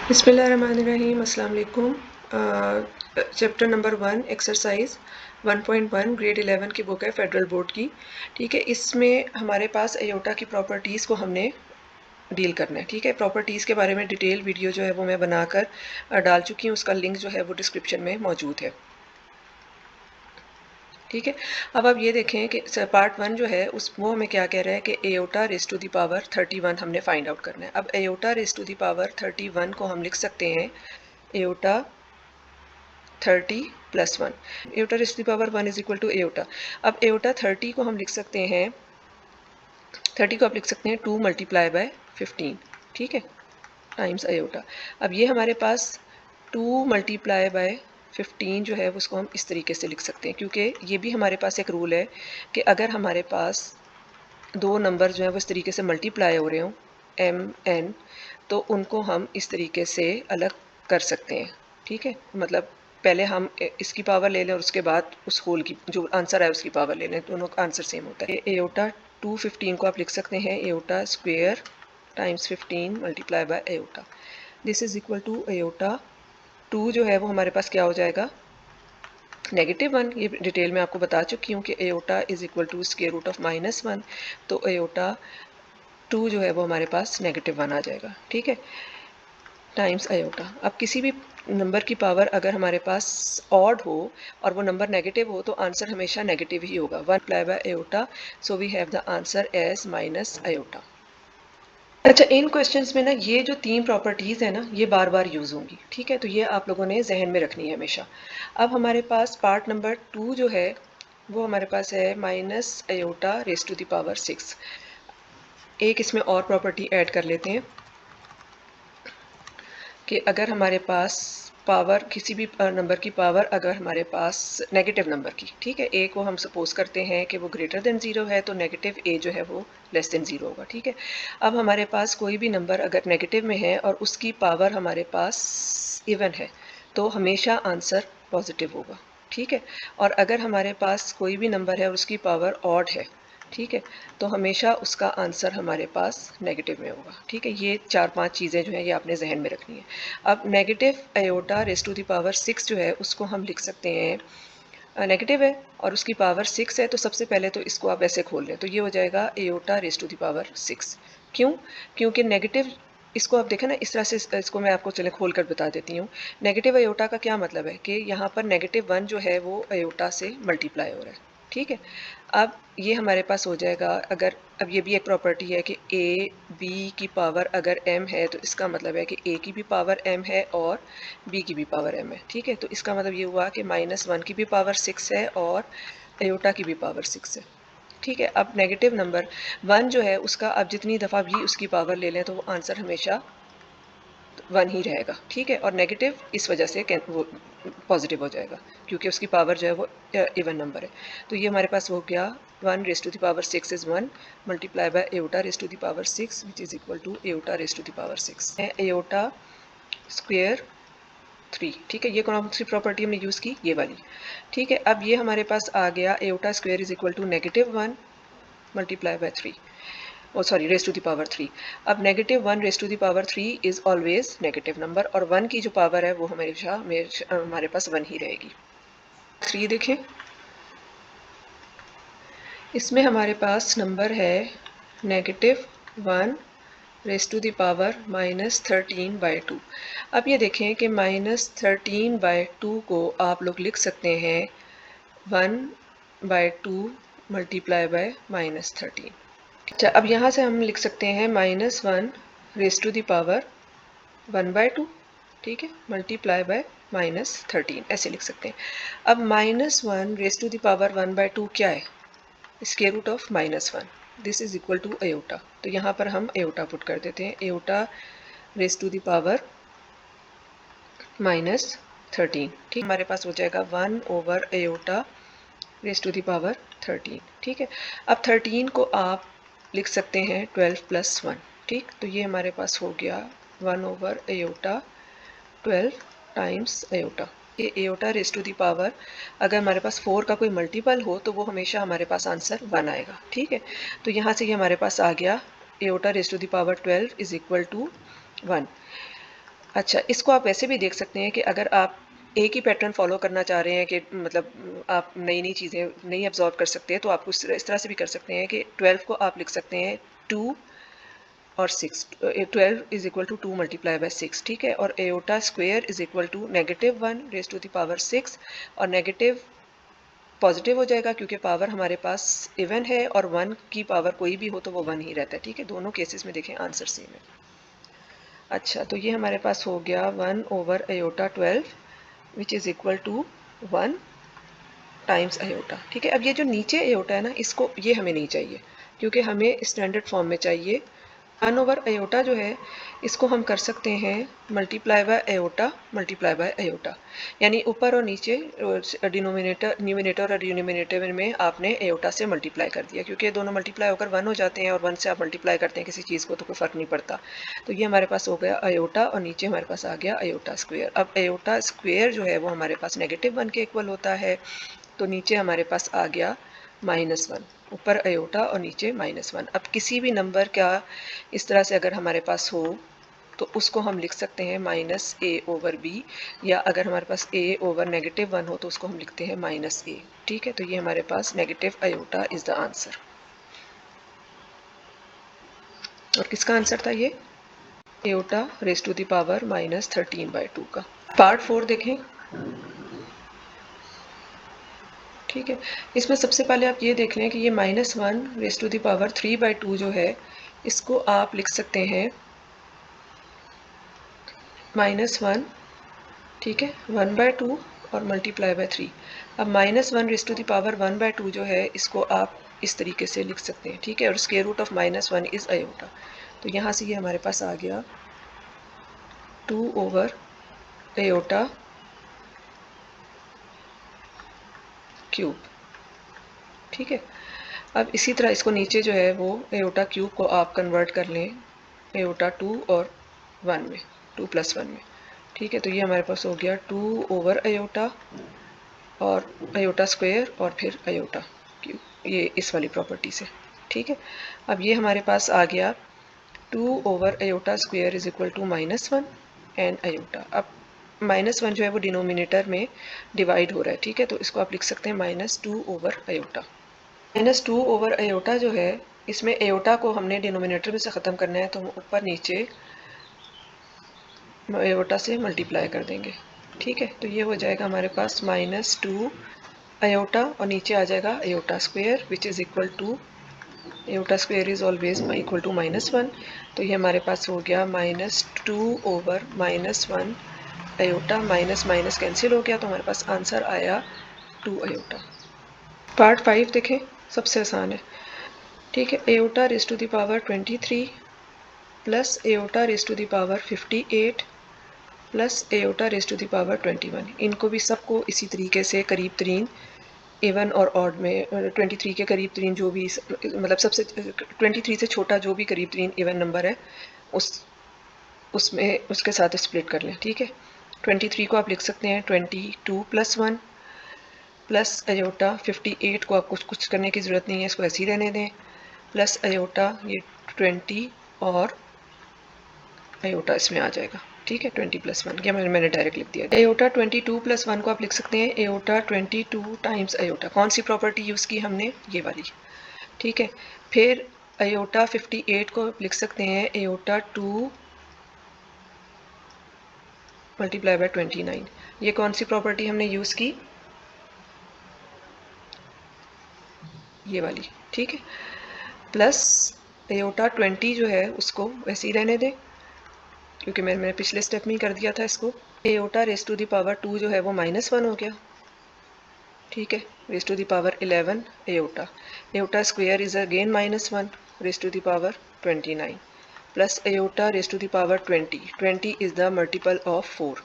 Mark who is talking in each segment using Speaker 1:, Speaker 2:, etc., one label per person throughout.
Speaker 1: बिस्मिल्लाहिर्रहमानिर्रहीम, अस्सलाम वालेकुम। चैप्टर नंबर 1 एक्सरसाइज 1.1 ग्रेड 11 की बुक है फेडरल बोर्ड की। ठीक है, इसमें हमारे पास अयोटा की प्रॉपर्टीज़ को हमने डील करना है। ठीक है, प्रॉपर्टीज़ के बारे में डिटेल वीडियो जो है वो मैं बनाकर डाल चुकी हूँ, उसका लिंक जो है वो डिस्क्रिप्शन में मौजूद है। ठीक है, अब आप ये देखें कि पार्ट 1 जो है उस वो हमें क्या कह रहा है कि iota raise to the power 31 हमने फाइंड आउट करना है। अब iota raise to the power 31 को हम लिख सकते हैं iota 30 plus 1। Iota raise to the power 1 is equal to iota. अब एयोटा 30 को हम लिख सकते हैं, 30 को आप लिख सकते हैं 2 मल्टीप्लाई बाय 15। ठीक है, टाइम्स अयोटा। अब ये हमारे पास 2 मल्टीप्लाई बाय 15 जो है उसको हम इस तरीके से लिख सकते हैं, क्योंकि ये भी हमारे पास एक रूल है कि अगर हमारे पास दो नंबर जो है वो इस तरीके से मल्टीप्लाई हो रहे हों एम एन, तो उनको हम इस तरीके से अलग कर सकते हैं। ठीक है, मतलब पहले हम इसकी पावर ले लें और उसके बाद उस होल की जो आंसर है उसकी पावर ले लें, दोनों का आंसर सेम होता है। एयोटा 215 को आप लिख सकते हैं iota square times 15 multiply by iota. This is equal to iota 2 जो है वो हमारे पास क्या हो जाएगा, -1। ये डिटेल में आपको बता चुकी हूँ कि iota is equal to square root of -1, तो एयोटा 2 जो है वो हमारे पास -1 आ जाएगा। ठीक है, टाइम्स अयोटा। अब किसी भी नंबर की पावर अगर हमारे पास ऑड हो और वो नंबर नेगेटिव हो तो आंसर हमेशा नेगेटिव ही होगा। 1 apply by iota, so we have the answer as minus iota. अच्छा, इन क्वेश्चंस में ना ये जो तीन प्रॉपर्टीज़ है ना ये बार बार यूज़ होंगी। ठीक है, तो ये आप लोगों ने जहन में रखनी है हमेशा। अब हमारे पास पार्ट नंबर 2 जो है वो हमारे पास है minus iota raise to the power 6। एक इसमें और प्रॉपर्टी ऐड कर लेते हैं कि अगर हमारे पास पावर किसी भी नंबर की पावर अगर हमारे पास नेगेटिव नंबर की, ठीक है, ए को हम सपोज करते हैं कि वो ग्रेटर देन 0 है, तो नेगेटिव ए जो है वो लेस देन 0 होगा। ठीक है, अब हमारे पास कोई भी नंबर अगर नेगेटिव में है और उसकी पावर हमारे पास इवन है तो हमेशा आंसर पॉजिटिव होगा। ठीक है, और अगर हमारे पास कोई भी नंबर है और उसकी पावर ऑड है, ठीक है, तो हमेशा उसका आंसर हमारे पास नेगेटिव में होगा। ठीक है, ये 4-5 चीज़ें जो हैं ये आपने जहन में रखनी है। अब negative iota raise to the power 6 जो है उसको हम लिख सकते हैं, नेगेटिव है और उसकी पावर 6 है, तो सबसे पहले तो इसको आप ऐसे खोल लें तो ये हो जाएगा iota raise to the power 6। क्यों? क्योंकि नेगेटिव, इसको आप देखें ना इस तरह से, इसको मैं आपको चले खोल कर बता देती हूँ। नेगेटिव अयोटा का क्या मतलब है कि यहाँ पर -1 जो है वो अयोटा से मल्टीप्लाई हो रहा है। ठीक है, अब ये हमारे पास हो जाएगा, अगर अब ये भी एक प्रॉपर्टी है कि ए बी की पावर अगर m है तो इसका मतलब है कि a की भी पावर m है और b की भी पावर m है। ठीक है, तो इसका मतलब ये हुआ कि -1 की भी पावर 6 है और अयोटा की भी पावर 6 है। ठीक है, अब नेगेटिव नंबर 1 जो है उसका आप जितनी दफ़ा भी उसकी पावर ले लें तो वो आंसर हमेशा 1 ही रहेगा। ठीक है, और नेगेटिव इस वजह से वो पॉजिटिव हो जाएगा क्योंकि उसकी पावर जो है वो इवन नंबर है। तो ये हमारे पास हो गया 1 raise to the power 6 is 1 multiply by iota raise to the power 6 which is equal to iota raise to the power 6 है एयोटा स्क्वेयर 3। ठीक है, ये कौन सी प्रॉपर्टी हमने यूज़ की, ये वाली। ठीक है, अब ये हमारे पास आ गया iota square is equal to -1 multiply by 3, oh sorry raise to the power 3। अब -1 raise to the power 3 is always negative number और 1 की जो पावर है वो हमेशा हमारे पास 1 ही रहेगी। 3 देखें, इसमें हमारे पास नंबर है -1 रेज टू द पावर -13/2। अब ये देखें कि -13/2 को आप लोग लिख सकते हैं 1/2 मल्टीप्लाई बाय -13। अच्छा, अब यहाँ से हम लिख सकते हैं -1 रेज टू द पावर 1/2, ठीक है, मल्टीप्लाई बाय -13, ऐसे लिख सकते हैं। अब -1 रेज टू द पावर 1/2 क्या है, square root of -1, this is equal to iota. तो यहाँ पर हम अयोटा पुट कर देते हैं, iota raise to the power -13। ठीक, हमारे पास हो जाएगा 1 over iota raise to the power 13। ठीक है, अब 13 को आप लिख सकते हैं 12 प्लस 1। ठीक, तो ये हमारे पास हो गया 1 ओवर अयोटा 12 टाइम्स अयोटा। ये iota raise to the power अगर हमारे पास 4 का कोई मल्टीपल हो तो वो हमेशा हमारे पास आंसर 1 आएगा। ठीक है, तो यहाँ से ये हमारे पास आ गया iota raise to the power 12 is equal to 1। अच्छा, इसको आप वैसे भी देख सकते हैं कि अगर आप एक ही पैटर्न फ़ॉलो करना चाह रहे हैं कि मतलब आप नई-नई चीज़ें नहीं अब्ज़ॉर्ब कर सकते, तो आप इस तरह से भी कर सकते हैं कि 12 को आप लिख सकते हैं 2 और 6 12 is equal to 2 multiply by 6, ठीक है? और iota square is equal to -1 raise to the power 6 और नेगेटिव पॉज़िटिव हो जाएगा क्योंकि पावर हमारे पास इवन है और 1 की पावर कोई भी हो तो वो 1 ही रहता है, ठीक है? दोनों केसेस में देखें आंसर सेम है। अच्छा, तो ये हमारे पास हो गया 1 over iota 12 which is equal to 1 times iota, ठीक है? अब ये जो नीचे अयोटा है ना, इसको ये हमें नहीं चाहिए क्योंकि हमें स्टैंडर्ड फॉर्म में चाहिए। 1 ओवर अयोटा जो है इसको हम कर सकते हैं multiply by iota multiply by iota, यानी ऊपर और नीचे डिनोमिनेटर न्यूमिनेटर और डिनोमिनेटर में आपने अयोटा से मल्टीप्लाई कर दिया क्योंकि ये दोनों मल्टीप्लाई होकर 1 हो जाते हैं और 1 से आप मल्टीप्लाई करते हैं किसी चीज़ को तो कोई फ़र्क नहीं पड़ता। तो ये हमारे पास हो गया अयोटा और नीचे हमारे पास आ गया अयोटा स्क्वेयर। अब अयोटा स्क्वेयर जो है वो हमारे पास -1 के इक्वल होता है, तो नीचे हमारे पास आ गया -1, ऊपर अयोटा और नीचे -1। अब किसी भी नंबर का इस तरह से अगर हमारे पास हो तो उसको हम लिख सकते हैं -a/b, या अगर हमारे पास a ओवर -1 हो तो उसको हम लिखते हैं -a, ठीक है? तो ये हमारे पास negative iota is the answer. और किसका आंसर था ये? Iota raise to the power -13/2 का। पार्ट 4 देखें, ठीक है? इसमें सबसे पहले आप ये देख लें कि ये -1 रेज़ टू द पावर 3/2 जो है इसको आप लिख सकते हैं -1, ठीक है, 1/2 और मल्टीप्लाई बाय 3। अब -1 रेज़ टू द पावर 1/2 जो है इसको आप इस तरीके से लिख सकते हैं, ठीक है? और square root of -1 is iota. तो यहाँ से ये हमारे पास आ गया 2 ओवर अयोटा क्यूब, ठीक है? अब इसी तरह इसको नीचे जो है वो अयोटा क्यूब को आप कन्वर्ट कर लें अयोटा 2 और 1 में, 2 + 1 में, ठीक है? तो ये हमारे पास हो गया 2 ओवर अयोटा और अयोटा स्क्वायर और फिर अयोटा क्यूब, ये इस वाली प्रॉपर्टी से, ठीक है? अब ये हमारे पास आ गया 2 over iota square is equal to -1 and iota. अब -1 जो है वो डिनोमिनेटर में डिवाइड हो रहा है, ठीक है? तो इसको आप लिख सकते हैं -2 ओवर अयोटा। -2 ओवर अयोटा जो है इसमें अयोटा को हमने डिनोमिनेटर में से ख़त्म करना है तो हम ऊपर नीचे अयोटा से मल्टीप्लाई कर देंगे, ठीक है? तो ये हो जाएगा हमारे पास -2 अयोटा और नीचे आ जाएगा iota square which is equal to iota square is always equal to -1। तो ये हमारे पास हो गया -2 over -1 iota, minus minus cancel हो गया तो हमारे पास आंसर आया 2 अयोटा। पार्ट 5 देखें, सबसे आसान है, ठीक है? Iota raise to the power 23 plus iota raise to the power 58 plus iota raise to the power 21। इनको भी सबको इसी तरीके से करीब तरीन इवन और ऑड में 23 के करीब तरीन जो भी मतलब सबसे 23 से छोटा जो भी करीब तरीन इवन नंबर है उस उसमें उसके साथ स्प्लिट कर लें, ठीक है? 23 को आप लिख सकते हैं 22 + 1 प्लस अयोटा 58 को आपको कुछ करने की ज़रूरत नहीं है, इसको ऐसे ही रहने दें, प्लस अयोटा ये 20 और अयोटा इसमें आ जाएगा, ठीक है? 20 + 1 ये मैंने डायरेक्ट लिख दिया। अयोटा 22 + 1 को आप लिख सकते हैं अयोटा 22 टाइम्स अयोटा। कौन सी प्रॉपर्टी यूज़ की हमने? ये वाली, ठीक है? फिर अयोटा 58 को आप लिख सकते हैं अयोटा 2 मल्टीप्लाई बाय 29। ये कौन सी प्रॉपर्टी हमने यूज़ की? ये वाली, ठीक है? प्लस अयोटा 20 जो है उसको वैसे ही रहने दें क्योंकि मैंने पिछले स्टेप में ही कर दिया था इसको। Iota raise to the power 2 जो है वो -1 हो गया, ठीक है? Raise to the power 11 iota. Iota square is again -1 raise to the power 29 plus iota raise to the power 20 is the multiple of 4,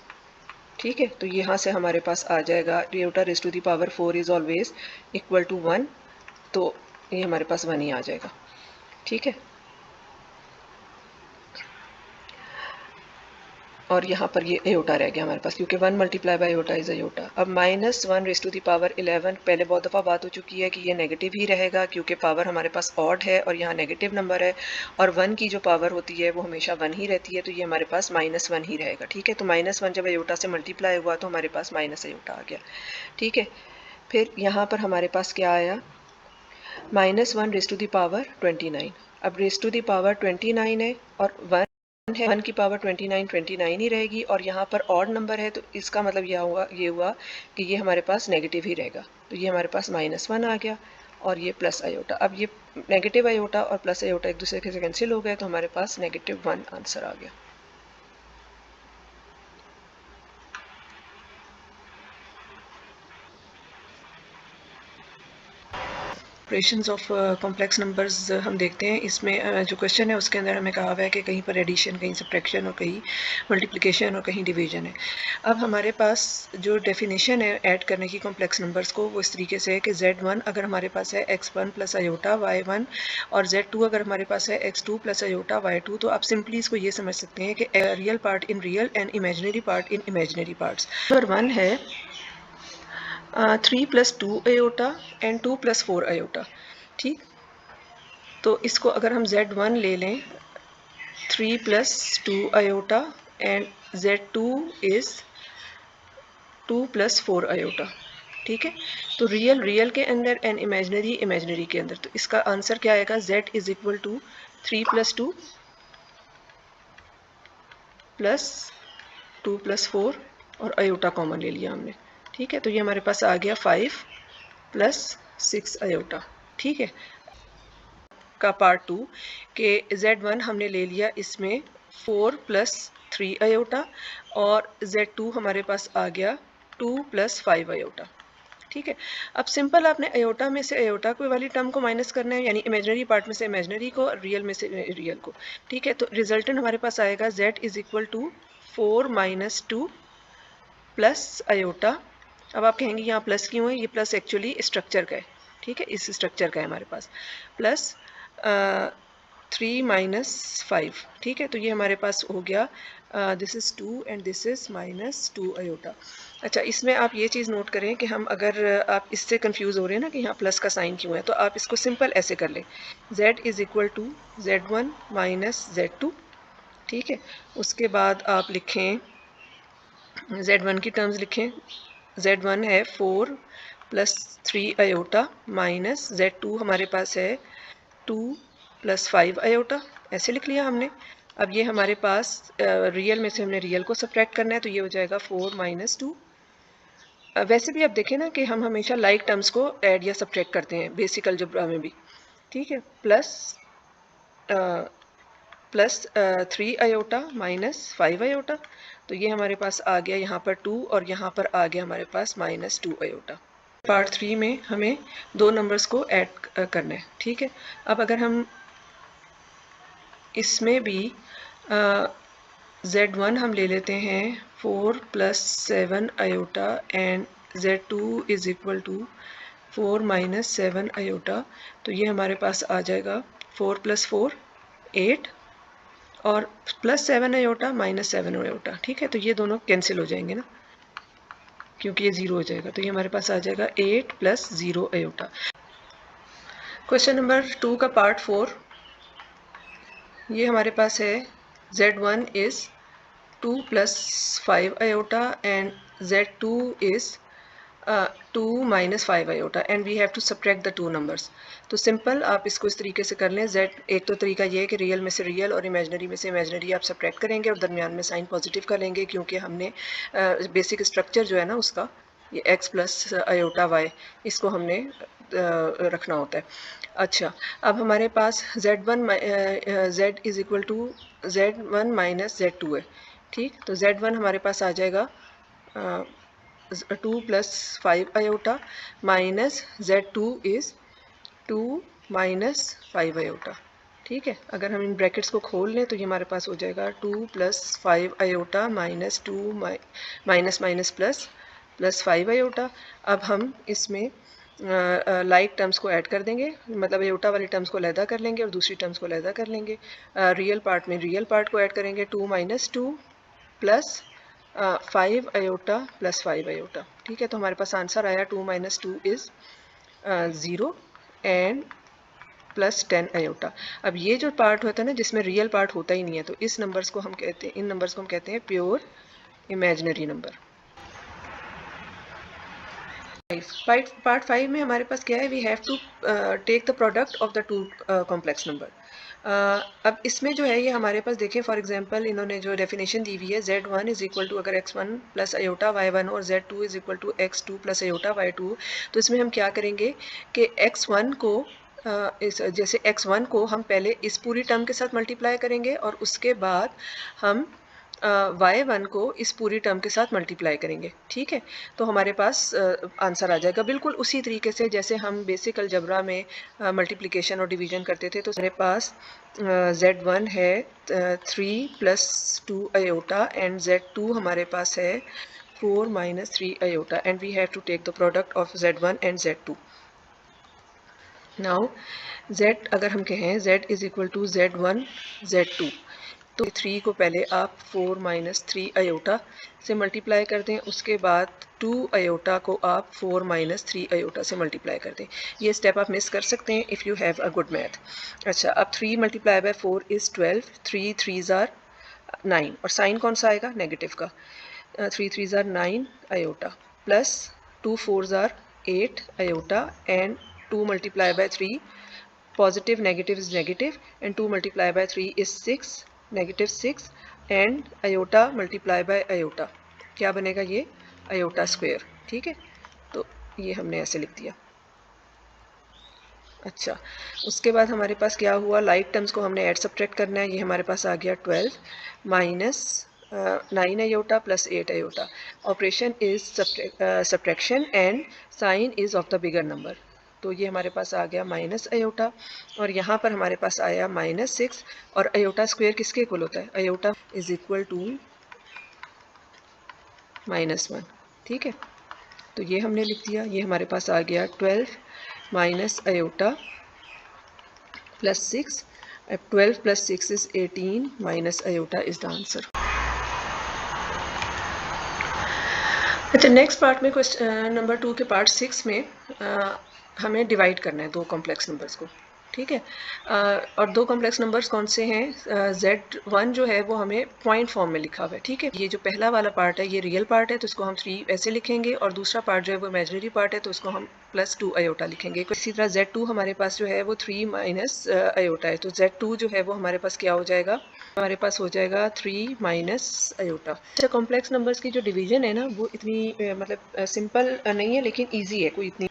Speaker 1: ठीक है? तो यहाँ से हमारे पास आ जाएगा iota raise to the power 4 is always equal to 1, तो ये हमारे पास 1 ही आ जाएगा, ठीक है? और यहाँ पर ये अयोटा रह गया हमारे पास, क्योंकि 1 multiply by iota is iota. अब -1 रेज़ टू द पावर 11, पहले बहुत दफ़ा बात हो चुकी है कि ये नेगेटिव ही रहेगा, क्योंकि पावर हमारे पास ऑड है और यहाँ नेगेटिव नंबर है, और 1 की जो पावर होती है वो हमेशा 1 ही रहती है, तो ये हमारे पास -1 ही रहेगा। ठीक है, तो -1 जब अयोटा से मल्टीप्लाई हुआ तो हमारे पास माइनस अयोटा आ गया। ठीक है, फिर यहाँ पर हमारे पास क्या आया, -1 रेज़ टू द पावर 29। अब रेज़ टू द पावर 29 है और 1 है, 1 की पावर 29 ही रहेगी, और यहाँ पर ऑड नंबर है, तो इसका मतलब ये हुआ कि ये हमारे पास नेगेटिव ही रहेगा। तो ये हमारे पास -1 आ गया और ये प्लस अयोटा। अब ये नेगेटिव अयोटा और प्लस अयोटा एक दूसरे से कैंसिल हो गए, तो हमारे पास -1 आंसर आ गया। ऑपरेशंस ऑफ कॉम्प्लेक्स नंबर्स हम देखते हैं। इसमें जो क्वेश्चन है उसके अंदर हमें कहा हुआ है कि कहीं पर एडिशन, कहीं सब्ट्रैक्शन और कहीं मल्टीप्लिकेशन और कहीं डिवीजन है। अब हमारे पास जो डेफिनेशन है ऐड करने की कॉम्प्लेक्स नंबर्स को, वो इस तरीके से है कि Z1 अगर हमारे पास है x1 प्लस अयोटा Y1, और Z2 अगर हमारे पास है x2 प्लस अयोटा Y2, तो आप सिंपली इसको ये समझ सकते हैं कि real part in real and imaginary part in imaginary parts. Number 1 है 3 plus 2 iota and 2 plus 4 iota. ठीक, तो इसको अगर हम Z1 ले लें 3 plus 2 iota and Z2 is 2 plus 4 iota. ठीक है, तो रियल रियल के अंदर एंड इमेजिनरी इमेजिनरी के अंदर, तो इसका आंसर क्या आएगा, Z is equal to 3 plus 2 plus 2 plus 4 और अयोटा कॉमन ले लिया हमने। ठीक है, तो ये हमारे पास आ गया 5 प्लस 6 अयोटा। ठीक है, का पार्ट 2 के Z1 हमने ले लिया इसमें 4 प्लस 3 अयोटा, और Z2 हमारे पास आ गया 2 प्लस 5 अयोटा। ठीक है, अब सिंपल आपने अयोटा में से अयोटा को वाली टर्म को माइनस करना है, यानी इमेजिनरी पार्ट में से इमेजिनरी को, रियल में से रियल को। ठीक है, तो रिजल्टेंट हमारे पास आएगा Z is equal to 4 minus 2 plus iota. अब आप कहेंगे यहाँ प्लस क्यों है, ये प्लस एक्चुअली स्ट्रक्चर का है। ठीक है, इस स्ट्रक्चर का है हमारे पास, प्लस 3 माइनस 5। ठीक है, तो ये हमारे पास हो गया, this is 2 and this is -2 iota. अच्छा, इसमें आप ये चीज़ नोट करें कि हम अगर आप इससे कंफ्यूज हो रहे हैं ना कि यहाँ प्लस का साइन क्यों है, तो आप इसको सिंपल ऐसे कर लें, Z is equal to Z1 minus Z2। ठीक है, उसके बाद आप लिखें Z1 की टर्म्स लिखें, Z1 है 4 प्लस 3 अयोटा माइनस Z2 हमारे पास है 2 प्लस 5 अयोटा, ऐसे लिख लिया हमने। अब ये हमारे पास रियल में से हमने रियल को सब्ट्रैक्ट करना है, तो ये हो जाएगा 4 माइनस 2। वैसे भी आप देखें ना कि हम हमेशा लाइक टर्म्स को ऐड या सब्ट्रैक्ट करते हैं बेसिक अलजेब्रा में भी। ठीक है, प्लस 3 अयोटा माइनस 5 अयोटा, तो ये हमारे पास आ गया यहाँ पर 2 और यहाँ पर आ गया हमारे पास -2 अयोटा। पार्ट 3 में हमें दो नंबर्स को ऐड करना है। ठीक है, अब अगर हम इसमें भी Z1 हम ले लेते हैं 4 plus 7 iota and Z2 is equal to 4 minus 7 iota, तो ये हमारे पास आ जाएगा 4 प्लस 4 8 और प्लस 7 अयोटा माइनस 7 अयोटा। ठीक है, तो ये दोनों कैंसिल हो जाएंगे ना, क्योंकि ये 0 हो जाएगा, तो ये हमारे पास आ जाएगा 8 प्लस 0 अयोटा। क्वेश्चन नंबर 2 का पार्ट 4, ये हमारे पास है Z1 is 2 plus 5 iota and Z2 is 2 minus 5 iota and we have to subtract the two numbers. तो सिंपल आप इसको इस तरीके से कर लें, Z एक तो तरीका ये है कि रियल में से रियल और इमेजिनरी में से इमेजिनरी आप सब्ट्रैक्ट करेंगे और दरमियान में साइन पॉजिटिव कर लेंगे, क्योंकि हमने बेसिक स्ट्रक्चर जो है ना उसका, ये x प्लस अयोटा y, इसको हमने रखना होता है। अच्छा, अब हमारे पास Z1 Z is equal to Z1 minus Z2 है। ठीक, तो Z1 हमारे पास आ जाएगा 2 plus 5 iota minus Z2 is 2 minus 5 iota. ठीक है, अगर हम इन ब्रैकेट्स को खोल लें तो ये हमारे पास हो जाएगा 2 plus 5 iota minus 2 minus minus plus plus 5 iota. अब हम इसमें लाइक टर्म्स को ऐड कर देंगे, मतलब अयोटा वाली टर्म्स को अलहदा कर लेंगे और दूसरी टर्म्स को अलहदा कर लेंगे। रियल पार्ट में रियल पार्ट को ऐड करेंगे, 2 minus 2 plus 5 iota plus 5 iota. ठीक है, तो हमारे पास आंसर आया 2 minus 2 is 0 and plus 10 iota. अब ये जो पार्ट होता है ना जिसमें रियल पार्ट होता ही नहीं है, तो इस नंबर्स को हम कहते हैं, इन नंबर्स को हम कहते हैं प्योर इमेजिनरी नंबर। पार्ट 5 में हमारे पास क्या है, we have to take the product of the two complex number. अब इसमें जो है ये हमारे पास देखिए, फॉर एग्जांपल इन्होंने जो डेफिनेशन दी हुई है, z1 इज इक्वल टू अगर x1 प्लस अयोटा y1 और z2 is equal to x2 plus iota y2, तो इसमें हम क्या करेंगे कि x1 को जैसे x1 को हम पहले इस पूरी टर्म के साथ मल्टीप्लाई करेंगे और उसके बाद हम y1 को इस पूरी टर्म के साथ मल्टीप्लाई करेंगे। ठीक है, तो हमारे पास आंसर आ जाएगा बिल्कुल उसी तरीके से जैसे हम बेसिक अलजबरा में मल्टीप्लिकेशन और डिवीजन करते थे। तो हमारे पास z1 है 3 प्लस 2 आयोटा एंड z2 हमारे पास है 4 minus 3 iota and we have to take the product of z1 and z2। Now z अगर हम कहें z is equal to z1 z2, तो 3 को पहले आप 4 माइनस 3 आयोटा से मल्टीप्लाई कर दें, उसके बाद 2 आयोटा को आप 4 माइनस 3 आयोटा से मल्टीप्लाई कर दें। ये स्टेप आप मिस कर सकते हैं if you have a good math. अच्छा, अब 3 multiply bye 4 is 12, 3 3s are 9 और साइन कौन सा आएगा, नेगेटिव का। 3 3s are 9 iota plus 2 4s are 8 iota and 2 multiply by 3, positive negative is negative and 2 multiplied by 3 is 6, negative 6 and iota multiply by iota क्या बनेगा, ये iota square। ठीक है, तो ये हमने ऐसे लिख दिया। अच्छा, उसके बाद हमारे पास क्या हुआ, लाइक टर्म्स को हमने ऐड सब्ट्रैक्ट करना है। ये हमारे पास आ गया 12 minus 9 iota plus 8 iota. Operation is subtraction and sign is of the bigger number, तो ये हमारे पास आ गया माइनस आयोटा और यहाँ पर हमारे पास आया माइनस 6 और आयोटा स्क्वायर किसके इक्वल होता है, आयोटा इज इक्वल टू -1। ठीक है, तो ये हमने लिख दिया। ये हमारे पास आ गया 12 minus iota plus 6, 12 plus 6 is 18 minus iota is the answer. अच्छा, नेक्स्ट पार्ट में क्वेश्चन नंबर 2 के पार्ट 6 में हमें डिवाइड करना है दो कॉम्प्लेक्स नंबर्स को। ठीक है, और दो कॉम्प्लेक्स नंबर्स कौन से हैं, z1 जो है वो हमें पॉइंट फॉर्म में लिखा हुआ है। ठीक है, ये जो पहला वाला पार्ट है ये रियल पार्ट है तो इसको हम 3 ऐसे लिखेंगे और दूसरा पार्ट जो है वो इमेजिनरी पार्ट है तो इसको हम प्लस 2 आयोटा लिखेंगे। इसी तरह z2 हमारे पास जो है वो 3 माइनस आयोटा है, तो z2 जो है वो हमारे पास क्या हो जाएगा, हमारे पास हो जाएगा 3 माइनस आयोटा। अच्छा, कॉम्प्लेक्स नंबर्स की जो डिवीजन है ना वो इतनी मतलब सिंपल नहीं है लेकिन ईजी है। कोई इतनी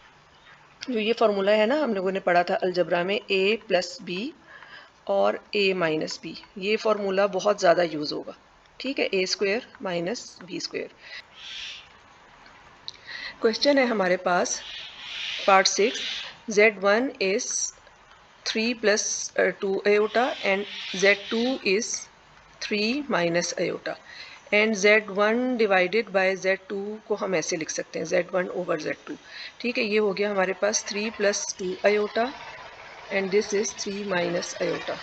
Speaker 1: जो ये फार्मूला है ना हम लोगों ने पढ़ा था अलजबरा में, a प्लस बी और a माइनस बी, ये फार्मूला बहुत ज़्यादा यूज़ होगा। ठीक है, a square minus B square. Question है हमारे पास part 6, z1 is 3 plus 2 iota and z2 is 3 minus iota and z1 divided by z2 को हम ऐसे लिख सकते हैं, z1 ओवर z2। ठीक है, ये हो गया हमारे पास 3 plus 2 iota and this is 3 minus iota.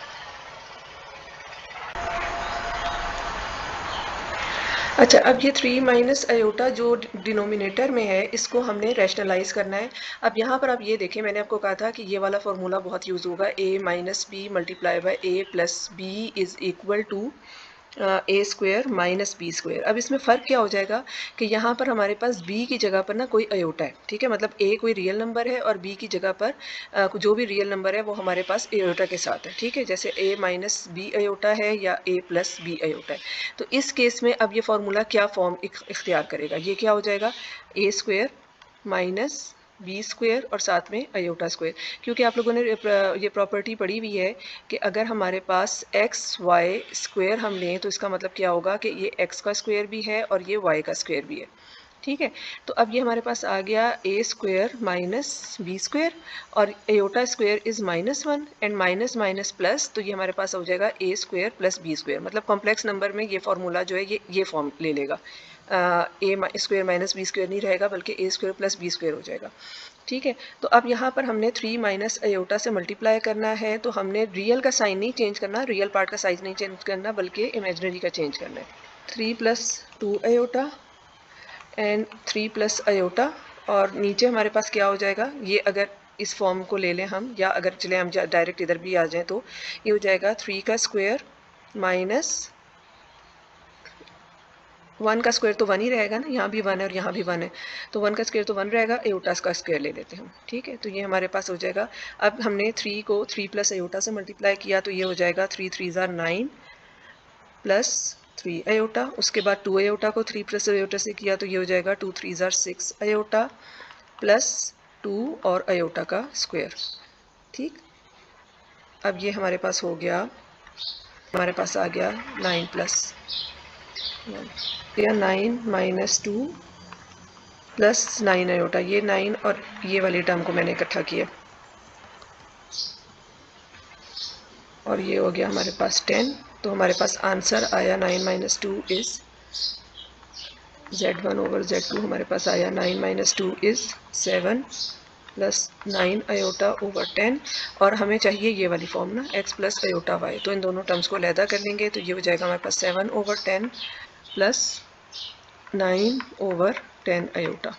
Speaker 1: अच्छा, अब ये 3 माइनस आयोटा जो डिनोमिनेटर में है इसको हमने रैशनलाइज करना है। अब यहाँ पर आप ये देखें, मैंने आपको कहा था कि ये वाला फार्मूला बहुत यूज़ होगा, a minus b multiply by a plus b is equal to a square minus B square. अब इसमें फ़र्क क्या हो जाएगा कि यहाँ पर हमारे पास b की जगह पर ना कोई आयोटा है। ठीक है, मतलब a कोई रियल नंबर है और b की जगह पर जो भी रियल नंबर है वो हमारे पास आयोटा के साथ है। ठीक है, जैसे a माइनस बी आयोटा है या a प्लस बी आयोटा है। तो इस केस में अब ये फार्मूला क्या फॉर्म इख्तियार करेगा, ये क्या हो जाएगा, a square minus B square और साथ में आयोटा स्क्वायर। क्योंकि आप लोगों ने ये प्रॉपर्टी पढ़ी हुई है कि अगर हमारे पास एक्स वाई स्क्वायर हम लें तो इसका मतलब क्या होगा कि ये एक्स का स्क्वायर भी है और ये वाई का स्क्वायर भी है। ठीक है, तो अब ये हमारे पास आ गया a square minus B square और iota square is -1 and minus minus plus, तो ये हमारे पास हो जाएगा a square plus B square. मतलब कॉम्प्लेक्स नंबर में ये फार्मूला जो है ये फॉर्म ले लेगा, a square minus B square नहीं रहेगा बल्कि a square plus B square हो जाएगा। ठीक है, तो अब यहाँ पर हमने 3 माइनस आयोटा से मल्टीप्लाई करना है, तो हमने रियल का साइन नहीं चेंज करना, रियल पार्ट का साइज नहीं चेंज करना बल्कि इमेजिनरी का चेंज करना है। 3 plus 2 iota and 3 plus iota, और नीचे हमारे पास क्या हो जाएगा, ये अगर इस फॉर्म को ले लें हम, या अगर चले हम डायरेक्ट इधर भी आ जाएं तो ये हो जाएगा 3 का स्क्वायर माइनस 1 का स्क्वायर तो 1 ही रहेगा ना, यहाँ भी 1 है और यहाँ भी 1 है, तो 1 का स्क्वायर तो 1 रहेगा, एयोटा का स्क्वायर ले लेते हैं हम, ठीक है। तो ये हमारे पास हो जाएगा, अब हमने 3 को 3 प्लस एयोटा से मल्टीप्लाई किया तो ये हो जाएगा 3 3 ज़ार 9 प्लस 3 आयोटा, उसके बाद 2 आयोटा को 3 प्लस आयोटा से किया तो ये हो जाएगा 2 3 ज़ार 6 आयोटा प्लस 2 और आयोटा का स्क्वायर, ठीक। अब ये हमारे पास हो गया, हमारे पास आ गया 9 प्लस 1, 9 माइनस 2 प्लस 9 आयोटा, ये 9 और ये वाली टर्म को मैंने इकट्ठा किया और ये हो गया हमारे पास 10। तो हमारे पास आंसर आया 9 minus 2 is Z1 over Z2, हमारे पास आया 9 minus 2 is 7 plus 9 iota over 10, और हमें चाहिए ये वाली फॉर्म ना, x प्लस आयोटा वाई, तो इन दोनों टर्म्स को अलहदा कर लेंगे तो ये हो जाएगा हमारे पास 7 over 10 plus 9 over 10 iota.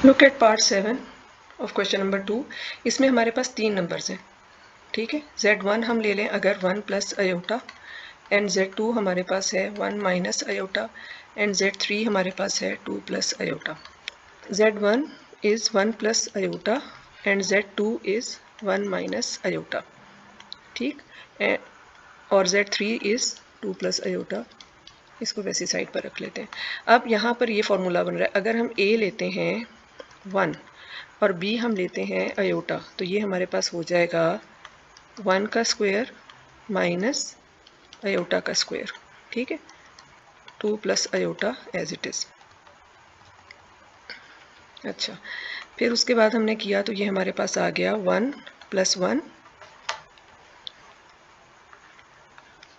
Speaker 1: Look at part 7 of question number 2। इसमें हमारे पास 3 नंबर्स हैं, ठीक है। Z1 हम ले लें अगर 1 प्लस आयोटा, एंड Z2 हमारे पास है 1 माइनस आयोटा, एंड Z3 हमारे पास है 2 plus iota. Z1 is 1 plus iota and Z2 is 1 minus iota, ठीक, और Z3 is 2 प्लस आयोटा, इसको वैसी साइड पर रख लेते हैं। अब यहाँ पर ये फॉर्मूला बन रहा है, अगर हम A लेते हैं 1 और B हम लेते हैं आयोटा, तो ये हमारे पास हो जाएगा 1 का स्क्वायर माइनस आयोटा का स्क्वायर, ठीक है, 2 plus iota as it is. अच्छा, फिर उसके बाद हमने किया तो ये हमारे पास आ गया 1 प्लस 1,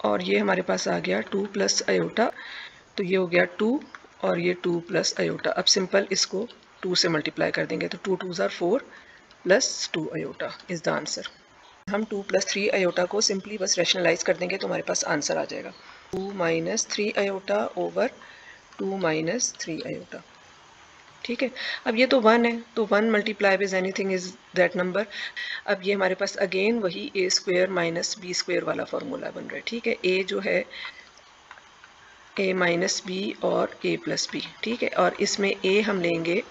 Speaker 1: और ये हमारे पास आ गया 2 प्लस आयोटा, तो ये हो गया 2 और ये 2 प्लस आयोटा। अब सिंपल इसको 2 से मल्टीप्लाई कर देंगे तो 2 2 ज़ार 4 plus 2 iota is the answer. हम 2 प्लस 3 आयोटा को सिंपली बस रैशनलाइज कर देंगे तो हमारे पास आंसर आ जाएगा 2 minus 3 iota over 2 minus 3 iota, ठीक है। अब ये तो 1 है, तो 1 multiply with anything is that number. अब ये हमारे पास अगेन वही a square minus B square वाला फॉर्मूला बन रहा है, ठीक है। ए जो है ए माइनस बी और ए प्लस बी, ठीक है, और इसमें ए हम लेंगे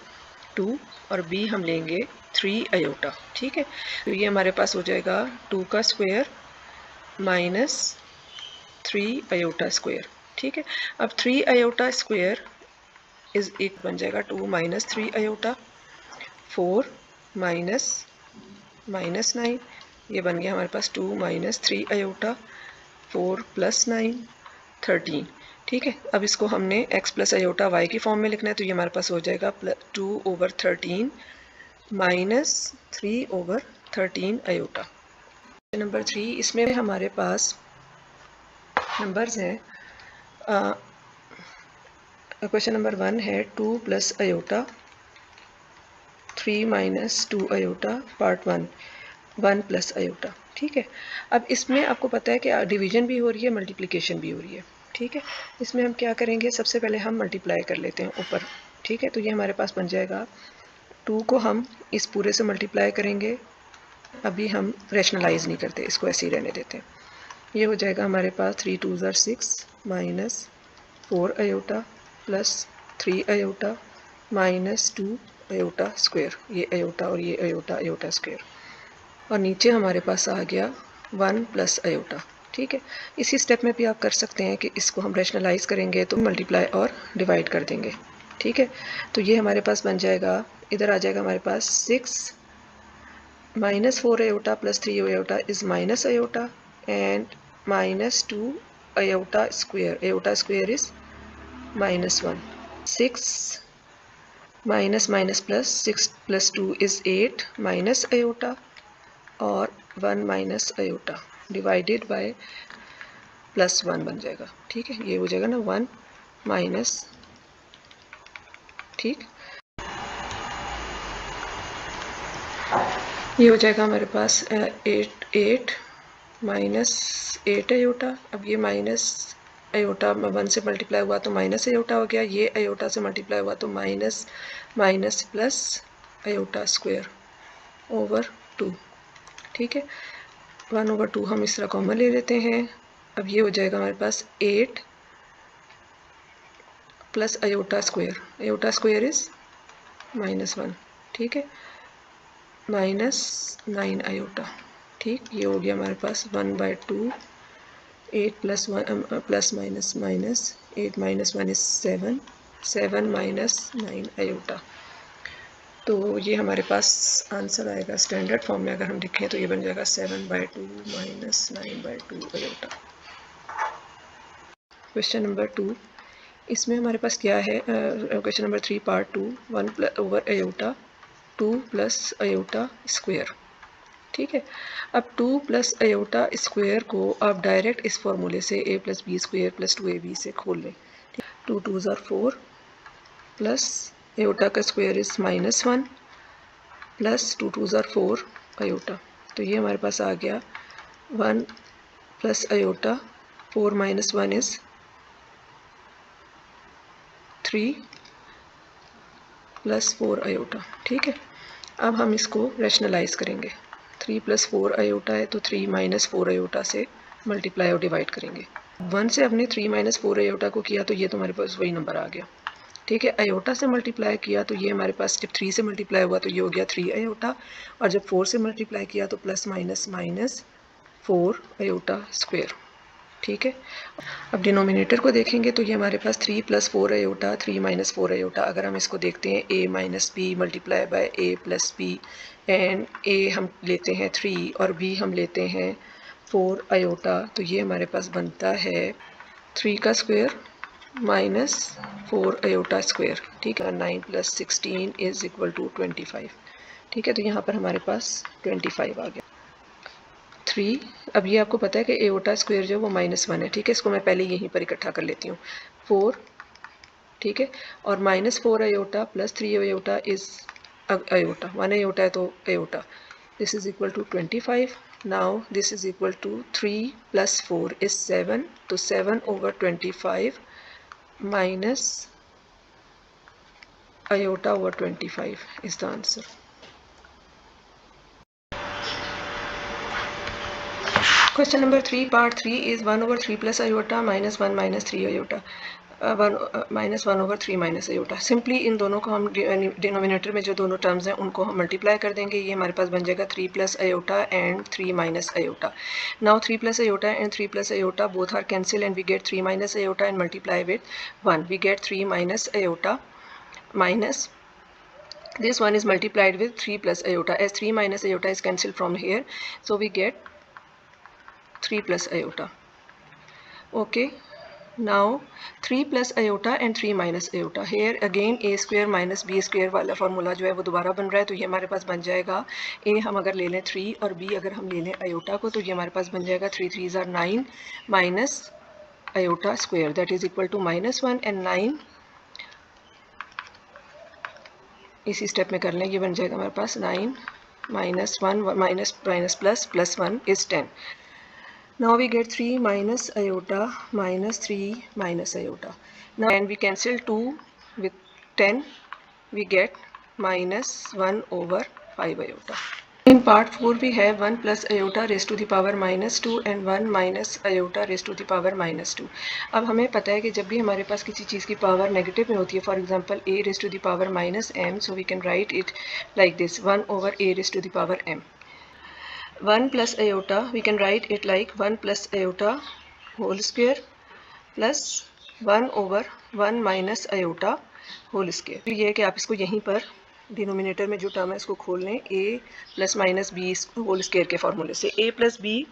Speaker 1: 2 और बी हम लेंगे 3 आयोटा, ठीक है। तो ये हमारे पास हो जाएगा 2 का स्क्वायर माइनस 3 आयोटा स्क्वायर, ठीक है। अब 3 आयोटा स्क्वायर इज एक बन जाएगा 2 माइनस 3 आयोटा, 4 माइनस माइनस 9, ये बन गया हमारे पास 2 माइनस 3 आयोटा, 4 प्लस 9 13, ठीक है। अब इसको हमने x प्लस आयोटा y की फॉर्म में लिखना है तो ये हमारे पास हो जाएगा 2 over 13 minus 3 over 13 iota. Number 3, इसमें हमारे पास नंबर्स हैं, क्वेश्चन नंबर 1 है 2 plus iota 3 minus 2 iota part 1 1 plus iota, ठीक है। अब इसमें आपको पता है कि डिवीजन भी हो रही है, मल्टीप्लिकेशन भी हो रही है, ठीक है। इसमें हम क्या करेंगे, सबसे पहले हम मल्टीप्लाई कर लेते हैं ऊपर, ठीक है। तो ये हमारे पास बन जाएगा 2 को हम इस पूरे से मल्टीप्लाई करेंगे, अभी हम रैशनलाइज नहीं करते, इसको ऐसे ही रहने देते हैं। ये हो जाएगा हमारे पास 3 2 ज़ार 6 minus 4 iota plus 3 iota minus 2 iota square, ये आयोटा और ये आयोटा आयोटा स्क्वायर, और नीचे हमारे पास आ गया 1 प्लस आयोटा, ठीक है। इसी स्टेप में भी आप कर सकते हैं कि इसको हम रैशनलाइज करेंगे तो मल्टीप्लाई और डिवाइड कर देंगे, ठीक है। तो ये हमारे पास बन जाएगा, इधर आ जाएगा हमारे पास 6 minus 4 iota plus 3 iota is minus iota and minus 2 iota square is minus 1, 6 minus minus plus 6 plus 2 is 8 minus iota और 1 minus iota divided by plus 1 बन जाएगा, ठीक है। ये हो जाएगा ना 1 माइनस, ठीक, ये हो जाएगा हमारे पास 8 -8 अयोटा। अब ये माइनस अयोटा 1 से मल्टीप्लाई हुआ तो माइनस अयोटा हो गया, ये अयोटा से मल्टीप्लाई हुआ तो minus minus plus iota square over 2। ठीक है, 1/2 हम इस तरह कॉमन ले लेते हैं। अब ये हो जाएगा हमारे पास 8 प्लस अयोटा स्क्वायर इज -1। ठीक है, -9 अयोटा। ठीक, ये हो गया हमारे पास 1/2। 8 plus 1 plus minus minus 8 - 1 is 7, 7 - 9 iota. तो ये हमारे पास आंसर आएगा स्टैंडर्ड फॉर्म में। अगर हम लिखें तो ये बन जाएगा 7/2 - 9/2 अयोटा। क्वेश्चन नंबर 2, इसमें हमारे पास क्या है? Question number 3 part 2, 1/2 iota 2 plus iota square. ठीक है, अब 2 प्लस अयोटा स्क्वायर को आप डायरेक्ट इस फॉर्मूले से a + b² + 2ab से खोल लें। 2 × 2 = 4 प्लस अयोटा का स्क्वायर इज -1 प्लस 2 × 2 = 4 अयोटा। तो ये हमारे पास आ गया 1 plus iota, 4 - 1 is 3 plus 4 iota. ठीक है, अब हम इसको रैशनलाइज करेंगे। 3 + 4 अयोटा है तो 3 - 4 अयोटा से मल्टीप्लाई और डिवाइड करेंगे। 1 से हमने 3 - 4 अयोटा को किया तो ये तो हमारे पास वही नंबर आ गया। ठीक है, अयोटा से मल्टीप्लाई किया तो ये हमारे पास जब 3 से मल्टीप्लाई हुआ तो ये हो गया 3 अयोटा, और जब 4 से मल्टीप्लाई किया तो plus minus minus 4 iota square. ठीक है, अब डिनोमिनेटर को देखेंगे तो ये हमारे पास 3 + 4 अयोटा, 3 - 4 अयोटा। अगर हम इसको देखते हैं a - b multiply by a + b, and a हम लेते हैं 3 और b हम लेते हैं 4 अयोटा, तो ये हमारे पास बनता है 3 का स्क्वायर माइनस 4 अयोटा स्क्वायर। ठीक है, 9 + 16 = 25। ठीक है, तो यहाँ पर हमारे पास 25 आ गया। 3, अब ये आपको पता है कि एयोटा स्क्वायर जो है वो -1 है। ठीक है, इसको मैं पहले यहीं पर इकट्ठा कर लेती हूँ। 4, ठीक है, और -4 iota plus 3 iota is iota, 1 iota है तो iota. This is equal to 25। Now this is equal to 3 + 4 is 7, तो 7/25 minus iota/25 is the answer. Question number 3 part 3 is 1/3 plus iota minus 1 minus 3 iota. 1/3 minus iota. Simply in दोनों को हम denominator में जो दोनों terms हैं उनको हम मल्टीप्लाई कर देंगे। ये हमारे पास बन जाएगा 3 + iota and 3 minus iota. Now 3 + iota and 3 + iota both are cancel and we get 3 minus iota and multiply with 1. We get 3 minus iota minus this one is multiplied with 3 plus iota, as 3 minus iota is cancelled from here, so we get 3 plus iota. Okay, now 3 plus iota and 3 minus iota, here again a square minus b square वाला formula जो है वो दोबारा बन रहा है। तो ये हमारे पास बन जाएगा a हम अगर ले लें 3 और b अगर हम ले लें iota को, तो ये हमारे पास बन जाएगा 3 3 are 9 minus iota square, that is equal to -1 and 9 इसी स्टेप में कर लें। ये बन जाएगा हमारे पास 9 - 1 minus minus plus plus 1 is 10. Now we get 3 minus iota minus 3 minus iota. Now and we cancel 2 with 10, we get -1/5 iota. In part 4 we have 1 plus iota raised to the power -2 and 1 minus iota raised to the power -2. अब हमें पता है कि जब भी हमारे पास किसी चीज़ की पावर नेगेटिव में होती है, for example a raised to the power -m, so we can write it like this, 1/a raised to the power m. 1 plus iota we can write it like 1 plus iota whole square plus 1/1 minus iota whole square. ये है कि आप इसको यहीं पर denominator में जो term है इसको खोल लें, a plus minus b whole square के फॉर्मूले से। a plus b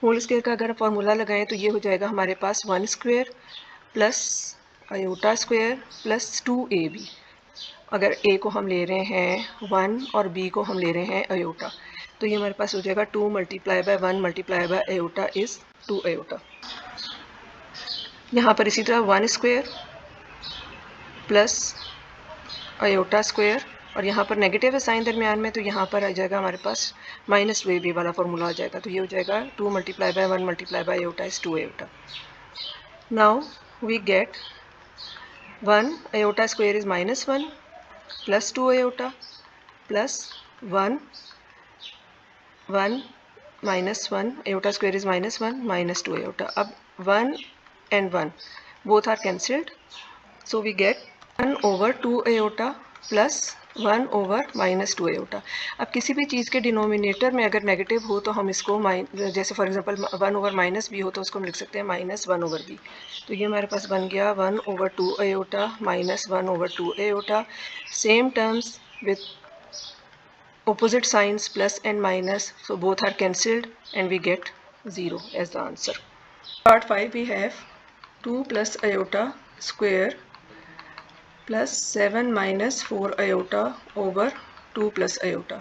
Speaker 1: whole square का अगर फॉर्मूला लगाएं तो ये हो जाएगा हमारे पास 1 स्क्वायर plus iota square plus 2ab। अगर a को हम ले रहे हैं 1 और b को हम ले रहे हैं आयोटा, तो ये हमारे पास हो जाएगा 2 × 1 × आयोटा इज 2 आयोटा। यहाँ पर इसी तरह 1 स्क्वायर प्लस आयोटा स्क्वायर और यहाँ पर नेगेटिव है साइन दरमियान में, तो यहाँ पर आ जाएगा हमारे पास माइनस 2ab वाला फॉर्मूला आ जाएगा। तो ये हो जाएगा 2 multiply by 1 multiply by iota is 2 iota. Now we get 1 iota square is -1 plus 2 iota plus 1 -1 iota square is -1 minus 2 iota. अब 1 and 1 both are cancelled, so we get 1 over 2 iota plus 1 over -2 iota. अब किसी भी चीज़ के denominator में अगर negative हो तो हम इसको जैसे फॉर एग्जांपल 1 over -b हो तो उसको हम लिख सकते हैं -1 over b। तो ये हमारे पास बन गया 1 over 2 iota minus 1 over 2 iota. Same terms with opposite signs plus and minus, so both are cancelled and we get 0 as the answer. Part 5 we have 2 plus iota square plus 7 minus 4 iota over 2 plus iota.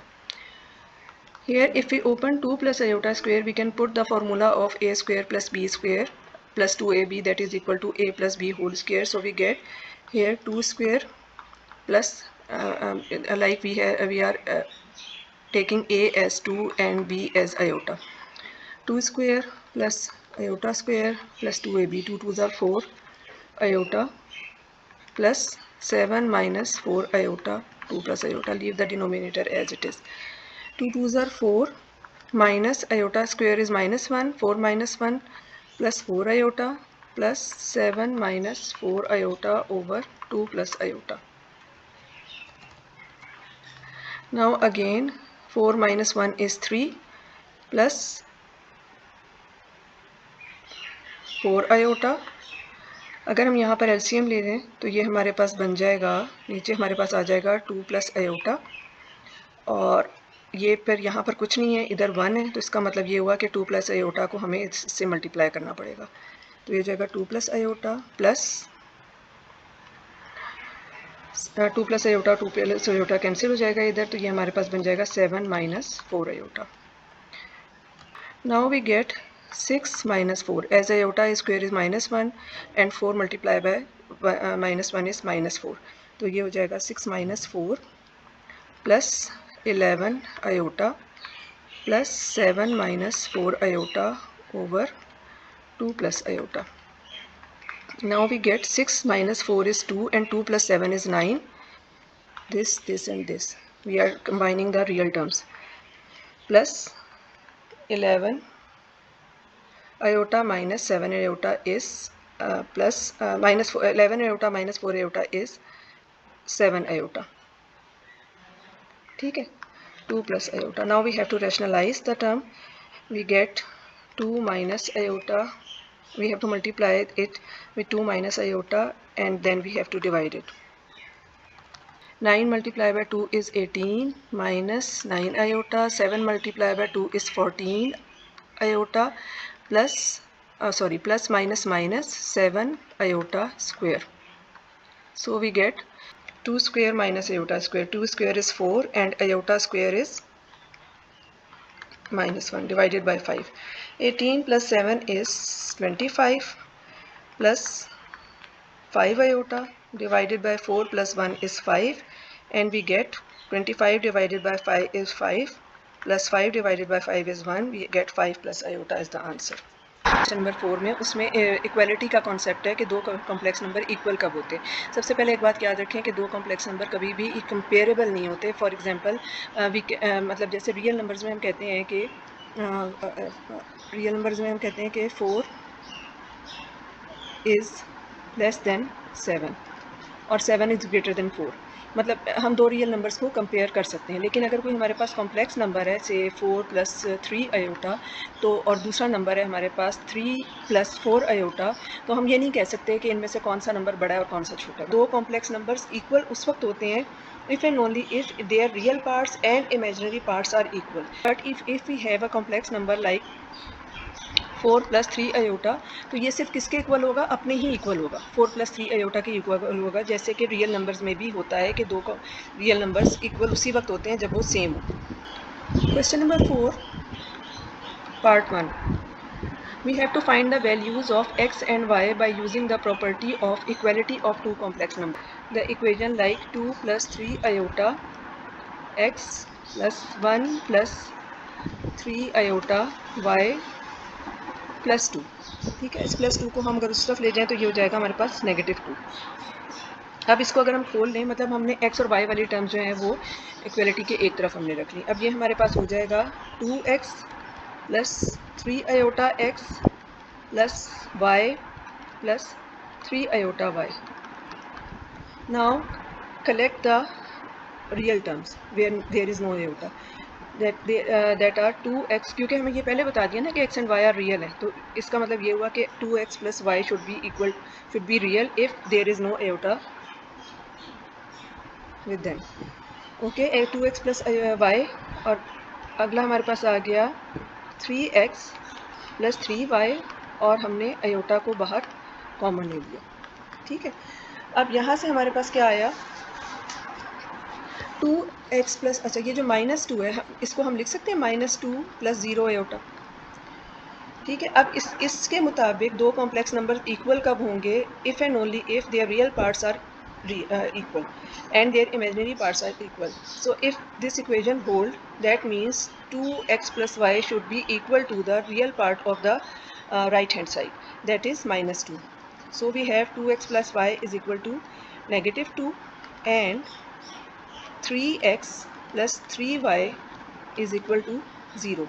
Speaker 1: Here if we open 2 plus iota square, we can put the formula of a square plus b square plus 2ab, that is equal to a plus b whole square. So we get here 2 square plus like we are taking a as 2 and b as iota. 2 square plus iota square plus 2ab, 2 2s are 4 iota plus 7 minus 4 iota, 2 plus iota. Leave the denominator as it is. 2 2s are 4 minus iota square is -1, 4 minus 1 plus 4 iota plus 7 minus 4 iota over 2 plus iota. Now again 4 minus 1 is 3 plus 4 iota. अगर हम यहाँ पर LCM ले लें तो ये हमारे पास बन जाएगा, नीचे हमारे पास आ जाएगा 2 प्लस आयोटा, और ये फिर यहाँ पर कुछ नहीं है, इधर 1 है, तो इसका मतलब ये हुआ कि 2 प्लस आयोटा को हमें इससे मल्टीप्लाई करना पड़ेगा। तो ये हो जाएगा 2 plus iota plus 2 plus iota 2 plus iota cancel हो जाएगा इधर, तो ये हमारे पास बन जाएगा 7 minus 4 iota. Now we get 6 minus 4 as iota square is -1 and 4 multiplied by -1 is -4, तो ये हो जाएगा 6 minus 4 plus 11 iota plus 7 minus 4 iota over 2 plus iota. Now we get 6 minus 4 is 2 and 2 plus 7 is 9. This and this. We are combining the real terms. Plus 11 iota minus 7 iota is plus minus 11 iota minus 4 iota is 7 iota. ठीक है, 2 plus iota. Now we have to rationalize the term. We get 2 minus iota. We have to multiply it with 2 minus iota and then we have to divide it. 9 multiplied by 2 is 18 minus 9 iota. 7 multiplied by 2 is 14 iota plus plus minus minus 7 iota square. So we get 2 square minus iota square. 2 square is 4 and iota square is -1 divided by 5. 18 plus 7 is 25 plus 5 iota divided by 4 plus 1 is 5, and we get 25 divided by 5 is 5 plus 5 divided by 5 is 1. We get 5 plus iota is the answer. Question number 4 में उसमें equality का concept है कि दो complex number equal कब होते हैं। सबसे पहले एक बात याद रखें कि दो कॉम्प्लेक्स नंबर कभी भी कंपेरेबल नहीं होते। फॉर एग्जांपल मतलब जैसे रियल नंबर्स में हम कहते हैं कि 4 इज़ लेस देन 7 और 7 इज़ ग्रेटर देन 4। मतलब हम दो रियल नंबर्स को कंपेयर कर सकते हैं। लेकिन अगर कोई हमारे पास कॉम्प्लेक्स नंबर है से 4 प्लस 3 आयोटा, तो और दूसरा नंबर है हमारे पास 3 प्लस 4 आयोटा, तो हम ये नहीं कह सकते कि इनमें से कौन सा नंबर बड़ा है और कौन सा छोटा है। दो कॉम्प्लेक्स नंबर्स इक्वल उस वक्त होते हैं if and only if their real parts and imaginary parts are equal. But if we have a complex number like 4 plus 3 iota, तो ये सिर्फ किसके इक्वल होगा? अपने ही इक्वल होगा। 4 प्लस 3 आयोटा के इक्वल होगा, जैसे कि रियल नंबर्स में भी होता है कि दो रियल नंबर्स इक्वल उसी वक्त होते हैं जब वो सेम हो। Question number 4 part 1। We have to find the values of x and y by using the property of equality of two complex numbers. The equation like 2 plus 3 iota x plus 1 plus 3 iota y plus 2, ठीक है। इस plus 2 को हम अगर उस तरफ ले जाएं तो ये हो जाएगा हमारे पास -2। अब इसको अगर हम खोल लें, मतलब हमने x और y वाली टर्म जो है वो इक्वलिटी के एक तरफ हमने रख ली। अब ये हमारे पास हो जाएगा 2x plus 3 iota x plus y प्लस 3 iota y। Now collect the real terms where there is no iota that are 2x, क्योंकि हमें ये पहले बता दिया ना कि x and y are real है, तो इसका मतलब ये हुआ कि 2x plus y should be real if there is no iota with them. Okay, 2x plus y, और अगला हमारे पास आ गया 3x प्लस 3y, और हमने iota को बाहर कॉमन ले लिया, ठीक है। अब यहाँ से हमारे पास क्या आया, 2x प्लस, अच्छा ये जो -2 है इसको हम लिख सकते हैं -2 प्लस 0 iota, ठीक है। अब इसके मुताबिक दो कॉम्प्लेक्स नंबर इक्वल कब होंगे, if and only if their real parts are equal and their imaginary parts are equal. So if this equation hold, that means 2x plus y should be equal to the real part of the right hand side, that is -2. So we have 2x plus y is equal to -2 and 3x plus 3y is equal to 0,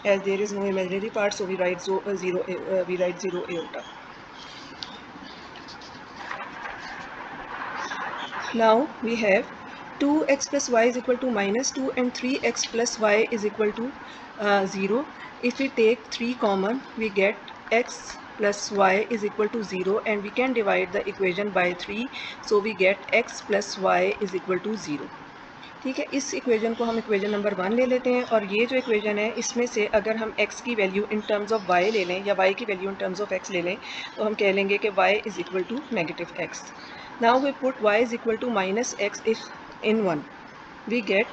Speaker 1: as there is no imaginary part, so we write 0 iota. Now we have 2x plus y is equal to -2 and 3x plus y is equal to 0. If we take 3 common, we get x plus y is equal to 0, and we can divide the equation by 3, so we get x plus y is equal to 0, ठीक है। इस equation को हम equation number 1 ले लेते हैं, और ये जो इक्वेशन है इसमें से अगर हम x की value in terms of y ले लें या y की value in terms of x ले लें, तो हम कह लेंगे कि y is equal to -x। Now we put y is equal to -x if in 1, we get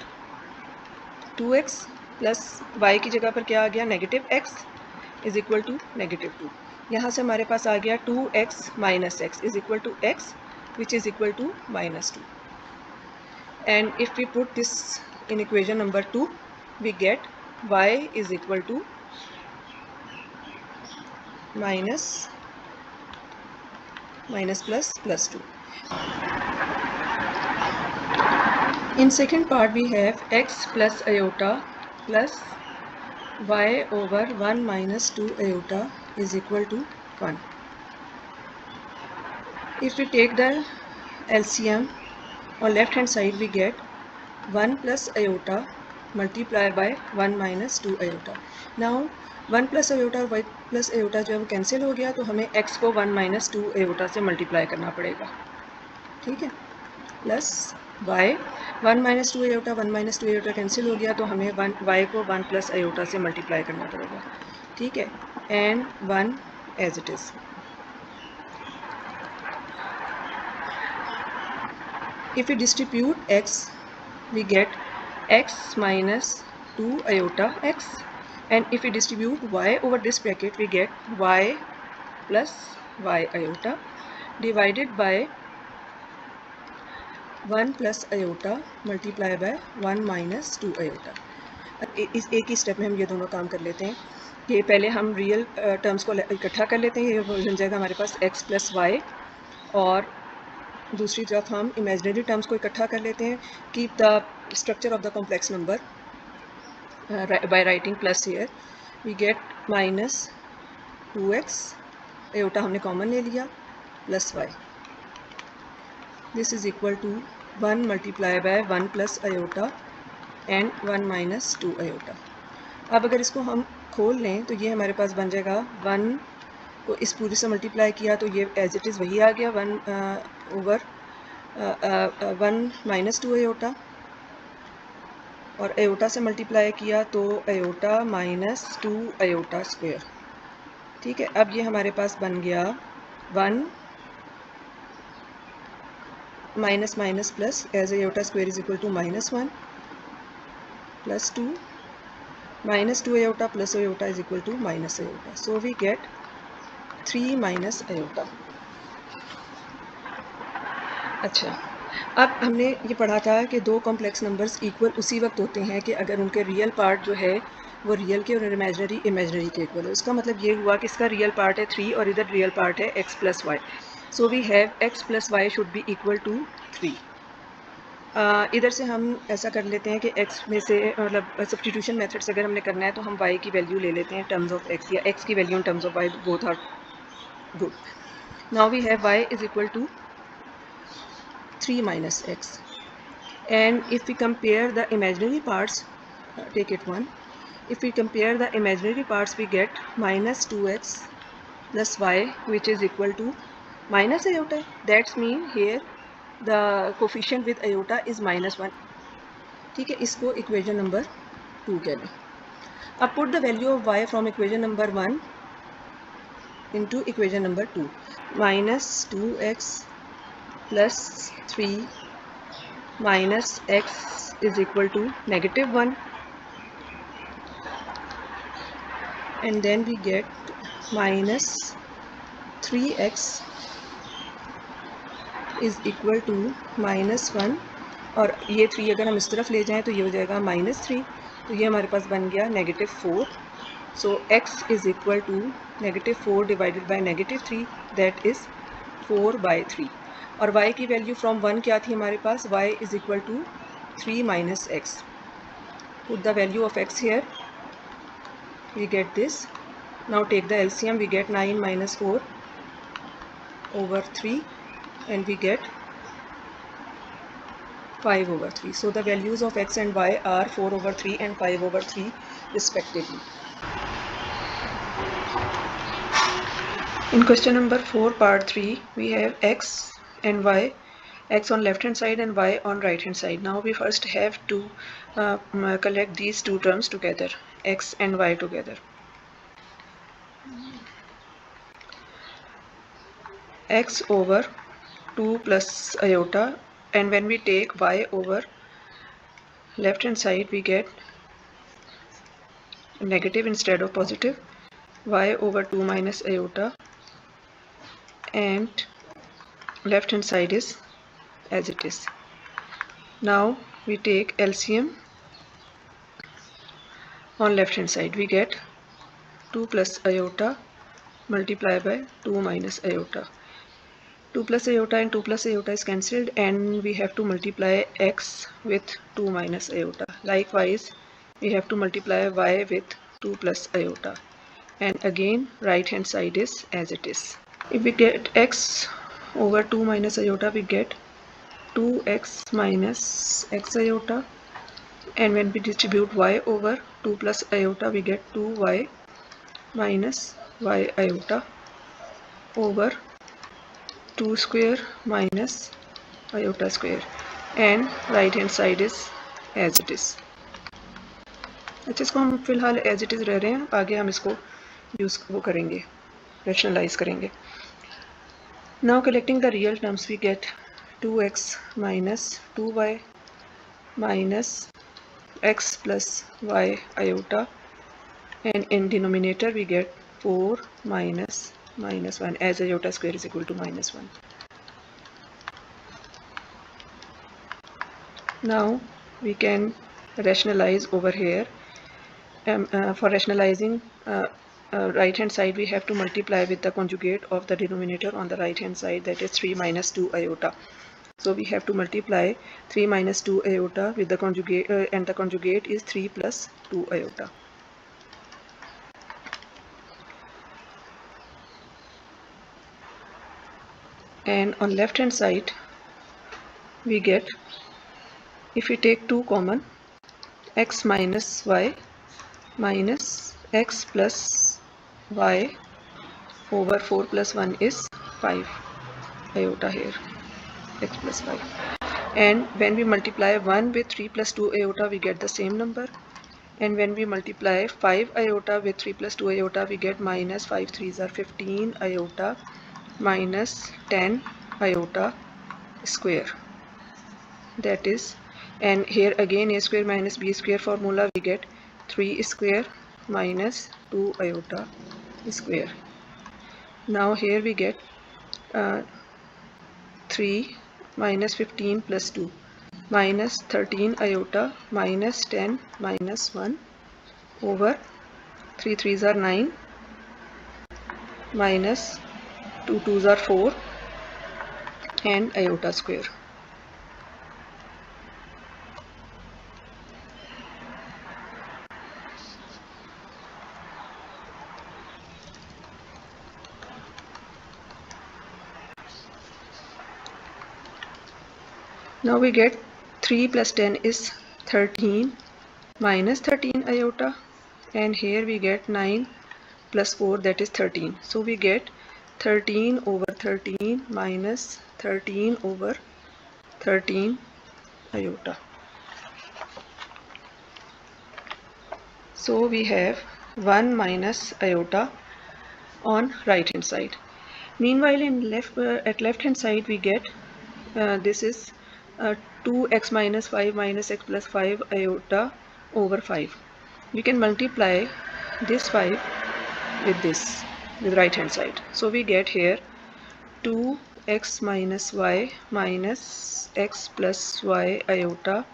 Speaker 1: 2x plus y की जगह पर क्या आ गया, -x इज़ इक्वल टू -2। यहाँ से हमारे पास आ गया 2x minus x is equal to x which is equal to -2। And if we put this in equation number 2, we get y is equal to minus plus 2. In second part we have x plus iota plus y over 1 minus 2 iota is equal to 1. If we take the LCM, on left hand side we get 1 plus iota multiplied by 1 minus 2 iota. Now 1 plus iota और y plus iota जो है वो cancel हो गया, तो हमें x को 1 minus 2 iota से मल्टीप्लाई करना पड़ेगा, ठीक है, plus y 1 minus 2 iota 1 minus 2 iota cancel हो गया, तो हमें y को 1 plus iota से मल्टीप्लाई करना पड़ेगा, ठीक है, and 1 as it is. If we distribute x, we get x minus 2 iota x, and if we distribute y over this bracket, we get y plus y iota divided by 1 plus iota multiplied by 1 minus 2 iota. इस एक ही step में हम ये दोनों काम कर लेते हैं कि पहले हम रियल टर्म्स को इकट्ठा कर लेते हैं, ये बन जाएगा हमारे पास x प्लस वाई, और दूसरी तरफ हम इमेजिनरी टर्म्स को इकट्ठा कर लेते हैं। Keep the structure of the complex number by writing plus here, we get minus 2x, iota हमने कॉमन ले लिया, plus y, this is equal to 1 multiply by 1 plus iota and 1 minus 2 iota. अब अगर इसको हम खोल लें तो ये हमारे पास बन जाएगा 1 को इस पूरी से मल्टीप्लाई किया तो ये एज इट इज़ वही आ गया 1 ओवर 1 माइनस 2 आयोटा, और आयोटा से मल्टीप्लाई किया तो आयोटा माइनस 2 आयोटा स्क्वायर, ठीक है। अब ये हमारे पास बन गया 1 minus minus plus, as iota square is equal to -1 plus 2 minus 2 iota plus iota is equal to minus iota. So we get 3 minus iota. अच्छा, अब हमने ये पढ़ा था कि दो कॉम्प्लेक्स नंबर्स इक्वल उसी वक्त होते हैं कि अगर उनके रियल पार्ट जो है वो रियल के और इमेजनरी के इक्वल है। उसका मतलब ये हुआ कि इसका रियल पार्ट है 3 और इधर रियल पार्ट है x plus y. So we have x plus y should be equal to 3। इधर से हम ऐसा कर लेते हैं कि x में से मतलब सब्स्टिट्यूशन मेथड से अगर हमने करना है तो हम y की वैल्यू ले लेते हैं टर्म्स ऑफ x, या x की value in terms of y, both are good. Now we have y is equal to 3 minus x, and if we compare the imaginary parts, take it 1, if we compare the imaginary parts we get minus 2x plus y which is equal to minus iota. That's mean here the coefficient with iota is -1. ठीक है, इसको equation number 2 कह लें। अब put the value of y from equation number 1 into equation number 2, minus 2x plus 3 minus x is equal to -1, and then we get minus 3x is equal to -1, और ये 3 अगर हम इस तरफ ले जाएं तो ये हो जाएगा -3, तो ये हमारे पास बन गया -4। सो x is equal to -4 divided by -3, that is 4/3, और y की वैल्यू फ्रॉम 1 क्या थी हमारे पास, y is equal to 3 minus x. Put the value of x here, we get this. Now take the LCM, we get 9 minus 4 over 3, and we get 5 over 3. So the values of x and y are 4 over 3 and 5 over 3 respectively. In question number 4 part 3 we have x and y, x on left hand side and y on right hand side. Now we first have to collect these two terms together, x and y together. X over 2 plus iota, and when we take y over left hand side we get negative instead of positive, y over 2 minus iota, and left hand side is as it is. Now we take LCM on left hand side, we get 2 plus iota multiplied by 2 minus iota. 2 plus iota and 2 plus iota is cancelled, and we have to multiply x with 2 minus iota. Likewise we have to multiply y with 2 plus iota, and again right hand side is as it is. If we get x over 2 minus iota we get 2x minus x iota, and when we distribute y over 2 plus iota we get 2y minus y iota over 2 square minus iota square, and right hand side is as it is. अच्छा, इसको हम फिलहाल as it is रह रहे हैं, आगे हम इसको यूज़ वो करेंगे, रैशनलाइज करेंगे. Now collecting the real terms we get 2x minus 2y minus x plus y iota, and in denominator we get 4 minus -1, as iota square is equal to -1. Now we can rationalize over here. For rationalizing right hand side we have to multiply with the conjugate of the denominator on the right hand side, that is 3 minus 2 iota. So we have to multiply 3 minus 2 iota with the conjugate, and the conjugate is 3 plus 2 iota. And on left hand side we get, if we take 2 common, x minus y minus x plus y over 4 plus 1 is 5 iota here, x plus 5. And when we multiply 1 with 3 plus 2 iota we get the same number, and when we multiply 5 iota with 3 plus 2 iota we get minus 5 3s are 15 iota minus 10 iota square, that is, and here again a square minus b square formula we get 3 square minus 2 iota square. Now here we get 3 minus 15 plus 2 minus 13 iota minus 10 minus 1 over 3 3s are 9 minus 2 2s are 4 and iota square. Now we get 3 plus 10 is 13 minus 13 iota, and here we get 9 plus 4, that is 13. So we get 13 over 13 minus 13 over 13 iota. So we have 1 minus iota on right hand side. Meanwhile in at left hand side we get this is 2x minus 5 minus x plus 5 iota over 5. We can multiply this 5 with this, with right hand side. So we get here 2x minus y minus x plus y iota,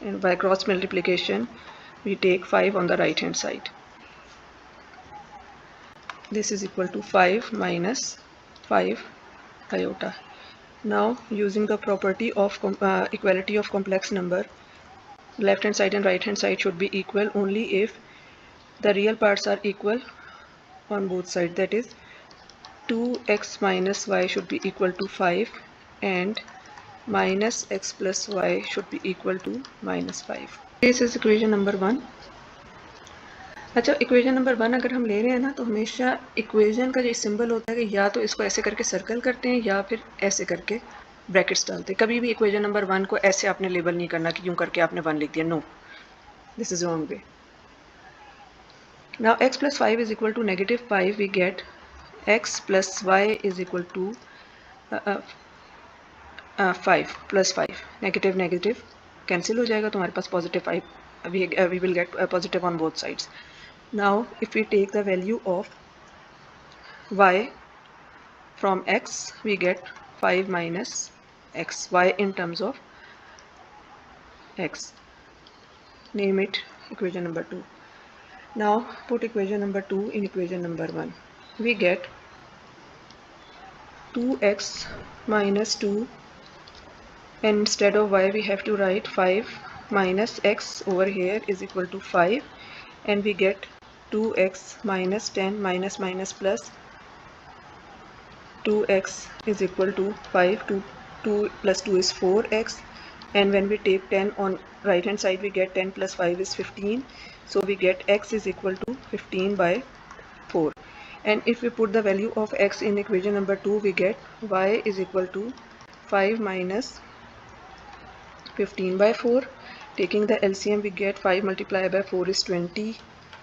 Speaker 1: and by cross multiplication we take 5 on the right hand side. This is equal to 5 minus 5 iota. Now using the property of equality of complex number, left hand side and right hand side should be equal only if the real parts are equal on both sides. That is 2x minus y should be equal to 5 and minus x plus y should be equal to minus 5. This is equation number 1. अच्छा, equation number 1 अगर हम ले रहे हैं ना, तो हमेशा equation का जो सिंबल होता है कि या तो इसको ऐसे करके सर्कल करते हैं या फिर ऐसे करके ब्रैकेट्स डालते हैं. कभी भी इक्वेशन नंबर 1 को ऐसे आपने लेबल नहीं करना कि यूं करके आपने 1 लिख दिया. No, this is wrong way. Now x plus 5 is equal to negative 5. We get x plus y is equal to 5 plus 5. Negative negative cancel हो जाएगा, तो हमारे पास positive 5. we will get positive on both sides. Now if we take the value of y from x, we get 5 minus x, y in terms of x. Name it equation number 2. Now put equation number 2 in equation number 1. We get 2x minus 2, and instead of y we have to write 5 minus x over here is equal to 5, and we get 2x minus 10 minus minus plus 2x is equal to 5. 2 plus 2 is 4x, and when we take 10 on right hand side we get 10 plus 5 is 15. So we get x is equal to 15 by 4. And if we put the value of x in equation number 2, we get y is equal to 5 minus 15 by 4. Taking the LCM, we get 5 multiplied by 4 is 20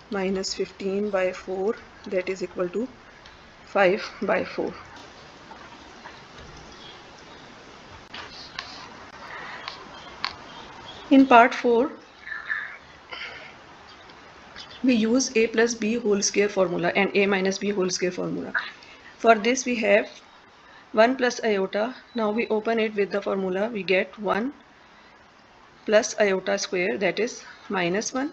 Speaker 1: minus 15 by 4, that is equal to 5 by 4. In part 4, we use a plus b whole square formula and a minus b whole square formula. For this we have 1 plus iota. Now we open it with the formula. We get 1 plus iota square, that is minus 1,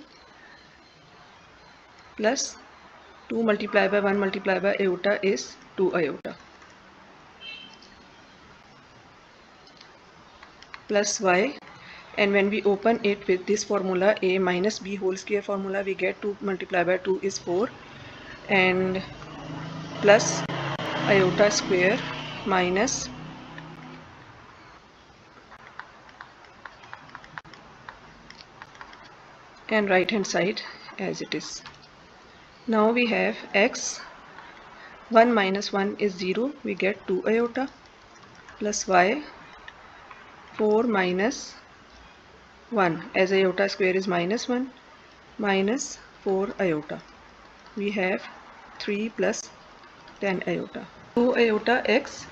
Speaker 1: plus 2 multiplied by 1 multiplied by iota is 2 iota, plus y, and when we open it with this formula a minus b whole square formula, we get 2 multiplied by 2 is 4, and plus iota square minus and right hand side as it is. Now we have x, 1 minus 1 is 0, we get 2 iota, plus y, 4 minus 1, as iota square is minus 1, minus 4 iota. We have 3 plus 10 iota. 2 iota x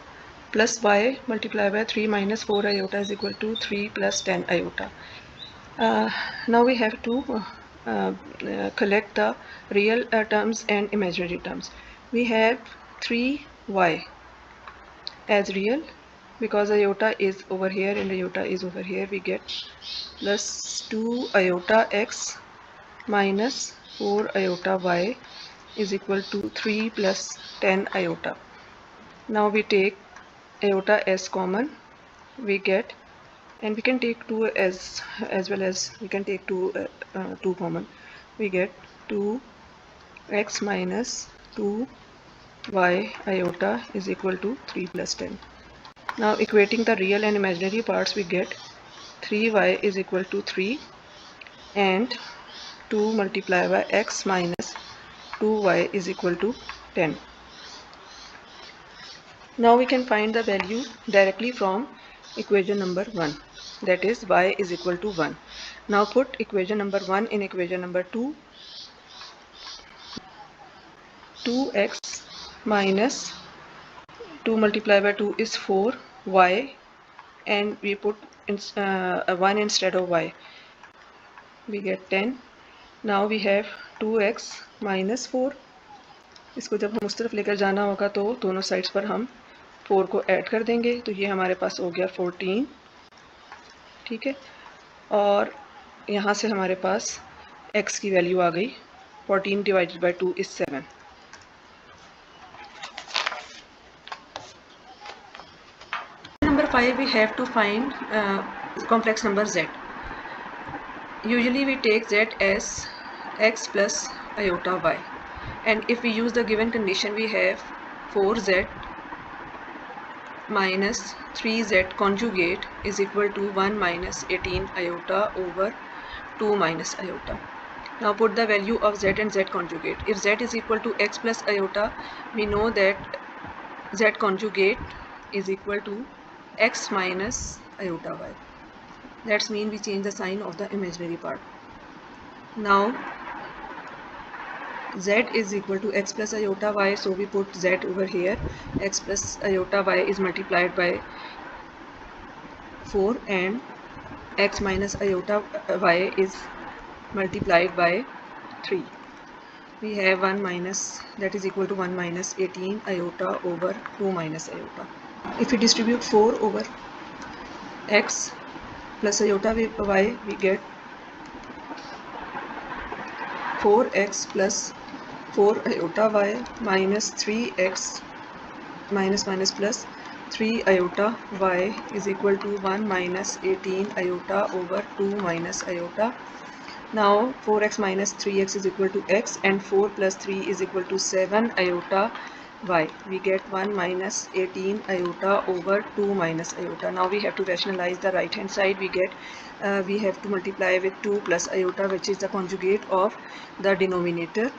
Speaker 1: plus y multiplied by 3 minus 4 iota is equal to 3 plus 10 iota. Now we have to collect the real terms and imaginary terms. We have 3y as real because iota is over here and iota is over here. We get plus 2 iota x minus 4 iota y is equal to 3 plus 10 iota. Now we take iota as common. We get, and we can take 2 as well as we can take 2 common. We get 2x minus 2y iota is equal to 3 plus 10. Now equating the real and imaginary parts, we get 3y is equal to 3 and 2 multiplied by x minus 2y is equal to 10. Now we can find the value directly from equation number 1, that is y is equal to 1. Now put equation number 1 in equation number 2. 2x minus 2 multiplied by 2 is 4y, and we put 1 instead of y. We get 10. Now we have 2x minus 4. इसको जब हम उस तरफ लेकर जाना होगा तो दोनों साइड्स पर हम 4 को ऐड कर देंगे, तो ये हमारे पास हो गया 14. ठीक है, और यहाँ से हमारे पास x की वैल्यू आ गई. 14 divided by 2 is 7. Number 5, we have to find complex number z. Usually we take z as x plus iota y, and if we use the given condition, we have 4z minus 3z conjugate is equal to 1 minus 18 iota over 2 minus iota. Now put the value of z and z conjugate. If z is equal to x plus iota, we know that z conjugate is equal to x minus iota y. That's mean we change the sign of the imaginary part. Now z is equal to x plus iota y, so we put z over here. X plus iota y is multiplied by 4 and x minus iota y is multiplied by 3. We have 1 minus, that is equal to 1 minus 18 iota over 2 minus iota. If we distribute 4 over x plus iota y, we get 4x plus 4 iota y minus 3x minus plus 3 iota y is equal to 1 minus 18 iota over 2 minus iota. Now 4x minus 3x is equal to x, and 4 plus 3 is equal to 7 iota y. We get 1 minus 18 iota over 2 minus iota. Now we have to rationalize the right hand side. We get we have to multiply with 2 plus iota, which is the conjugate of the denominator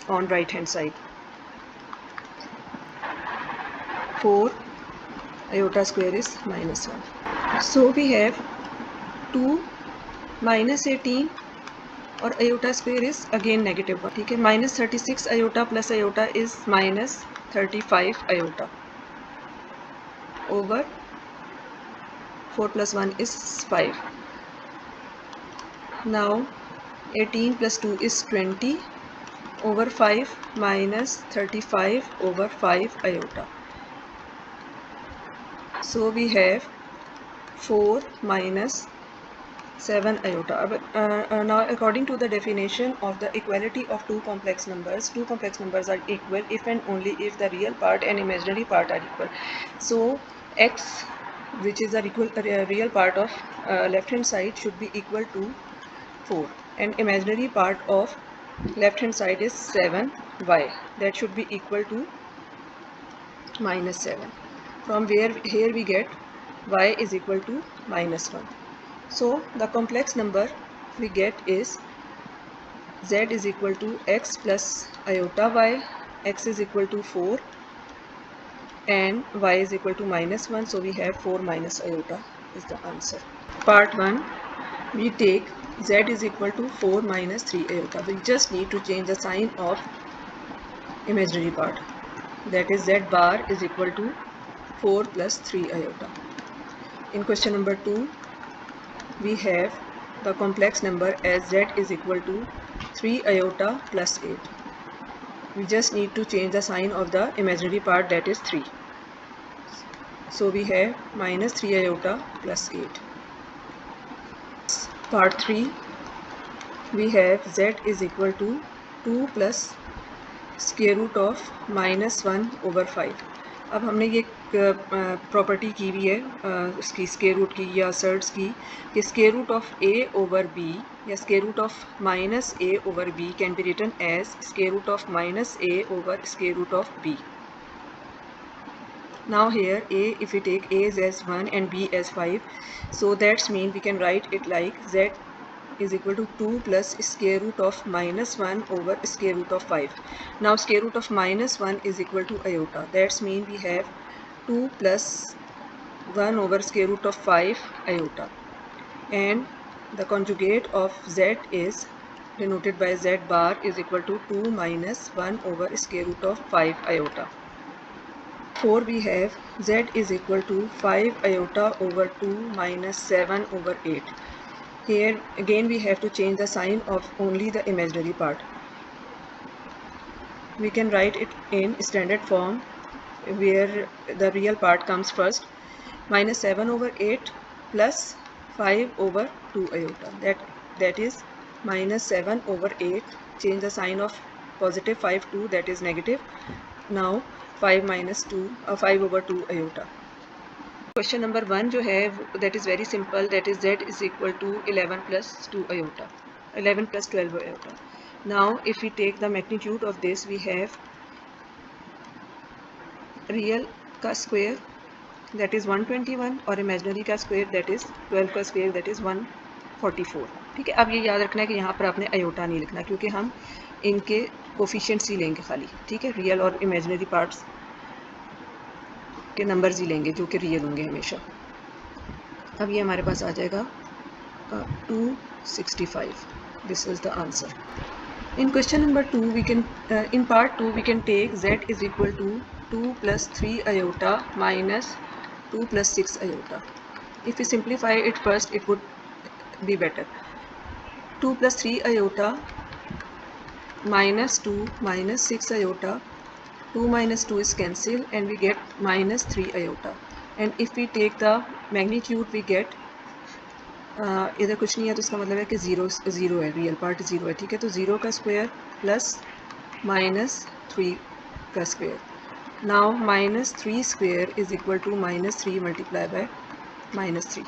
Speaker 1: on right hand side. 4 iota square is minus 1. So we have 2 minus 18 और iota square is again negative 1. ठीक है, minus 36 iota plus iota is minus 35 iota over 4 plus 1 is 5. Now 18 plus 2 is 20 over 5 minus 35 over 5 iota. So we have 4 minus 7 iota. Now according to the definition of the equality of two complex numbers are equal if and only if the real part and imaginary part are equal. So x, which is the real part of left hand side, should be equal to 4, and imaginary part of left hand side is 7y, that should be equal to minus 7. From where here we get y is equal to minus 1. So the complex number we get is z is equal to x plus iota y, x is equal to 4 and y is equal to minus 1. So we have 4 minus iota is the answer. Part 1, we take z is equal to 4 minus 3 iota. We just need to change the sign of imaginary part, that is z bar is equal to 4 plus 3 iota. In question number 2, we have the complex number as z is equal to 3 iota plus 8. We just need to change the sign of the imaginary part, that is 3. So we have minus 3 iota plus 8. Part 3, we have z is equal to 2 plus square root of -1/5. अब हमने ये property की हुई है उसकी square root की या सर्ट्स की कि square root of a over b या square root of -a over b can be written as square root of -a over square root of b. Now here a, if we take a as 1 and b as 5, so that's mean we can write it like z is equal to 2 plus square root of -1 over square root of 5. Now square root of -1 is equal to iota. That's mean we have 2 plus 1 over square root of 5 iota. And the conjugate of z is denoted by z bar is equal to 2 minus 1 over square root of 5 iota. 4 we have z is equal to 5 iota over 2 minus 7 over 8. Here again we have to change the sign of only the imaginary part. We can write it in standard form where the real part comes first. Minus 7 over 8 plus 5 over 2 iota. That is minus 7 over 8. Change the sign of positive 5 to that is negative. Now 5 minus 2 5 over 2 iota. Question number 1 जो है that is very simple, that is z is equal to 11 plus 2 iota, 11 plus 12 iota. Now if we take the magnitude of this, we have real का square that is 121 और imaginary का square that is 12 का square that is 144. ठीक है, अब ये याद रखना है कि यहाँ पर आपने iota नहीं लिखना क्योंकि हम इनके कोफिशिएंट्स ही लेंगे खाली. ठीक है, रियल और इमेजिनरी पार्ट्स के नंबर्स ही लेंगे जो कि रियल होंगे हमेशा. अब ये हमारे पास आ जाएगा 265. This is the answer. In question number 2 we can in part 2 we can take z is equal to 2 plus 3 iota minus 2 plus 6 iota. If we simplify it first, it would be better. 2 plus 3 iota minus 2 minus 6 iota. 2 minus 2 is cancelled and we get minus 3 iota. And if we take the magnitude we get इधर कुछ नहीं है तो इसका मतलब है कि zero है, रियल पार्ट ज़ीरो है. ठीक है, तो ज़ीरो का स्क्वायर प्लस माइनस 3 का square. Now minus 3 square is equal to minus 3 multiply by minus 3.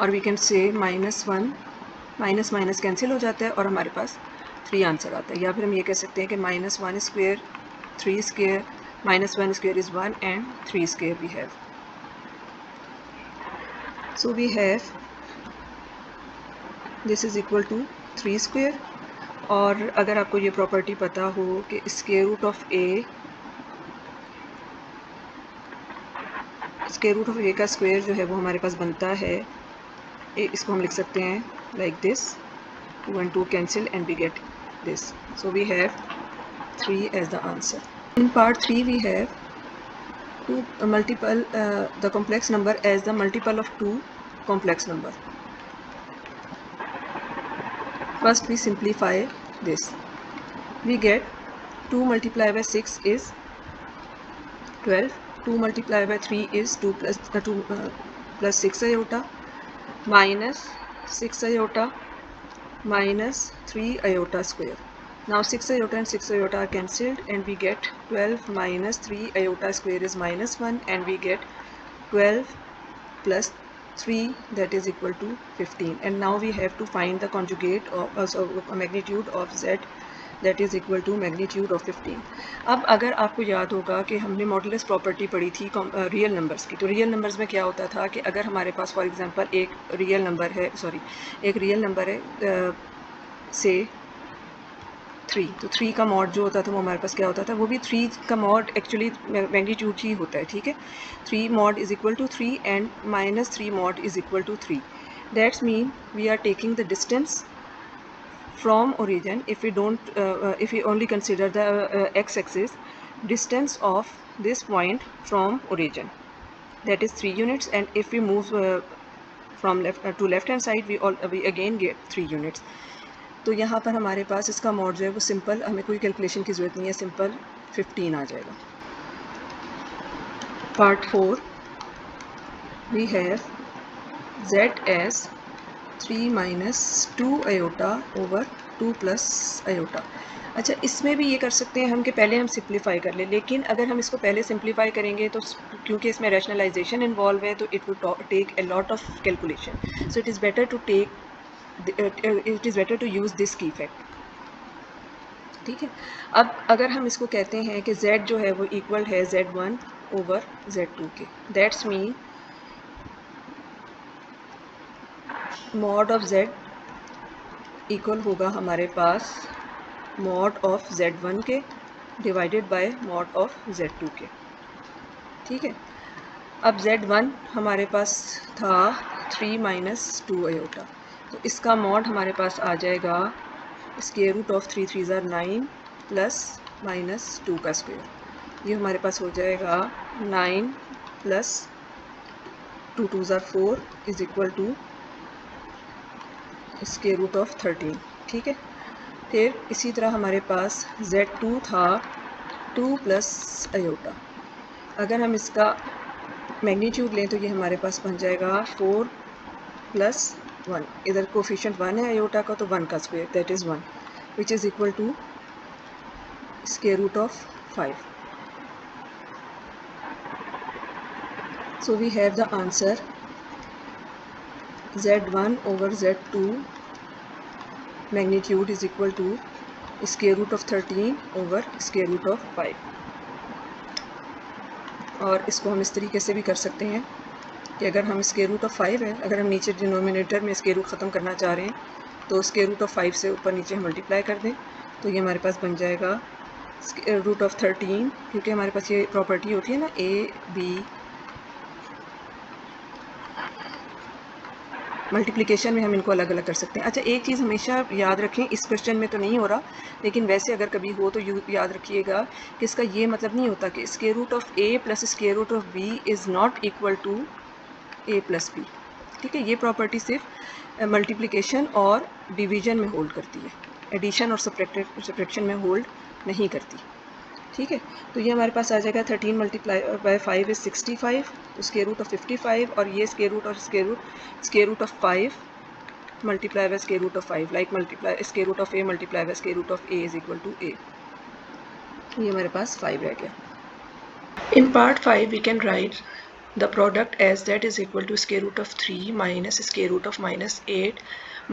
Speaker 1: और we can say minus 1 minus minus cancel हो जाता है और हमारे पास 3 आंसर आता है. या फिर हम ये कह सकते हैं कि minus 1 square 3 square minus 1 square is 1 and 3 square we have. So we have this is equal to 3 square. और अगर आपको ये प्रॉपर्टी पता हो कि स्क्वायर रूट ऑफ ए का स्क्वायर जो है वो हमारे पास बनता है, इसको हम लिख सकते हैं like this. 2 and 2 cancel and we get this. So we have 3 as the answer. In part 3 we have the complex number as the multiple of 2 complex number. First we simplify this. We get 2 multiplied by 6 is 12. 2 multiplied by 3 is 2 plus 6 iota minus 6 iota minus 3 iota square. Now 6 iota and 6 iota are cancelled and we get 12 minus 3 iota square is minus 1 and we get 12 plus 3 that is equal to 15. And now we have to find the conjugate of magnitude of z that is equal to magnitude of 15. अब अगर आपको याद होगा कि हमने modulus property पढ़ी थी real numbers की, तो रियल नंबर्स में क्या होता था कि अगर हमारे पास फॉर एग्जांपल एक रियल नंबर है से 3, तो 3 का मॉड जो होता था वो हमारे पास क्या होता था, वो भी 3 का मॉड एक्चुअली मैग्नीट्यूड ही होता है. ठीक है, 3 mod is equal to 3 and minus 3 mod is equal to 3. That's mean we are taking the distance from origin. If we don't if we only consider the x-axis, distance of this point from origin, that is 3 units. And if we move from left to left hand side we again get 3 units. तो यहाँ पर हमारे पास इसका mod जो है वो simple, हमें कोई कैलकुलेशन की ज़रूरत नहीं है, सिंपल 15 आ जाएगा। Part 4 we have z as 3 minus 2 iota over 2 plus iota. अच्छा, इसमें भी ये कर सकते हैं हम कि पहले हम सिंप्लीफाई कर लें, लेकिन अगर हम इसको पहले सिंप्लीफाई करेंगे तो क्योंकि इसमें रैशनलाइजेशन इन्वॉल्व है तो it will take a lot of calculation, so it is better to use this key factor. ठीक है, अब अगर हम इसको कहते हैं कि z जो है वो इक्वल है z1 ओवर z2 के, that's mean mod of z equal होगा हमारे पास मॉड ऑफ z1 के divided by mod of z2 के। ठीक है, अब z1 हमारे पास था 3 माइनस 2 आयोटा, तो इसका मॉड हमारे पास आ जाएगा स्क्वायर रूट ऑफ 3 3 ज़ार 9 प्लस माइनस 2 का स्क्वायर, ये हमारे पास हो जाएगा 9 प्लस 2 2 ज़ार 4 is equal to square root of 13। ठीक है, फिर इसी तरह हमारे पास z2 था 2 प्लस आयोटा, अगर हम इसका मैग्नीट्यूड लें तो ये हमारे पास बन जाएगा 4 प्लस 1, इधर कोफिशिएंट 1 है आयोटा का तो 1 का square that is 1 which is equal to square root of 5। So we have the answer z1 over z2 magnitude is equal to square root of 13 over square root of 5। और इसको हम इस तरीके से भी कर सकते हैं कि अगर हम स्क्वायर रूट ऑफ 5 है, अगर हम नीचे डिनोमिनेटर में स्क्वायर रूट ख़त्म करना चाह रहे हैं तो स्क्वायर रूट ऑफ 5 से ऊपर नीचे हम मल्टीप्लाई कर दें तो ये हमारे पास बन जाएगा स्क्वायर रूट ऑफ 13, क्योंकि हमारे पास ये प्रॉपर्टी होती है ना ए बी, मल्टीप्लिकेशन में हम इनको अलग अलग कर सकते हैं। अच्छा, एक चीज़ हमेशा याद रखें, इस क्वेश्चन में तो नहीं हो रहा लेकिन वैसे अगर कभी हो तो याद रखिएगा कि इसका ये मतलब नहीं होता कि square root of a plus square root of b is not equal to a plus B. ठीक है, ये प्रॉपर्टी सिर्फ मल्टीप्लिकेशन और डिवीजन में होल्ड करती है, एडिशन और सब्ट्रैक्शन में होल्ड नहीं करती। ठीक है, तो ये हमारे पास आ जाएगा 13 मल्टीप्लाई बाय 5 इज़ 65, तो स्क्वायर रूट ऑफ 55, और ये स्क्वायर रूट और square root of 5 multiply by square root of 5, like multiply square root of a multiply by square root of a is equal to a, ये हमारे पास 5 रह गया। In part 5 we can write the product as z is equal to square root of 3 minus square root of minus 8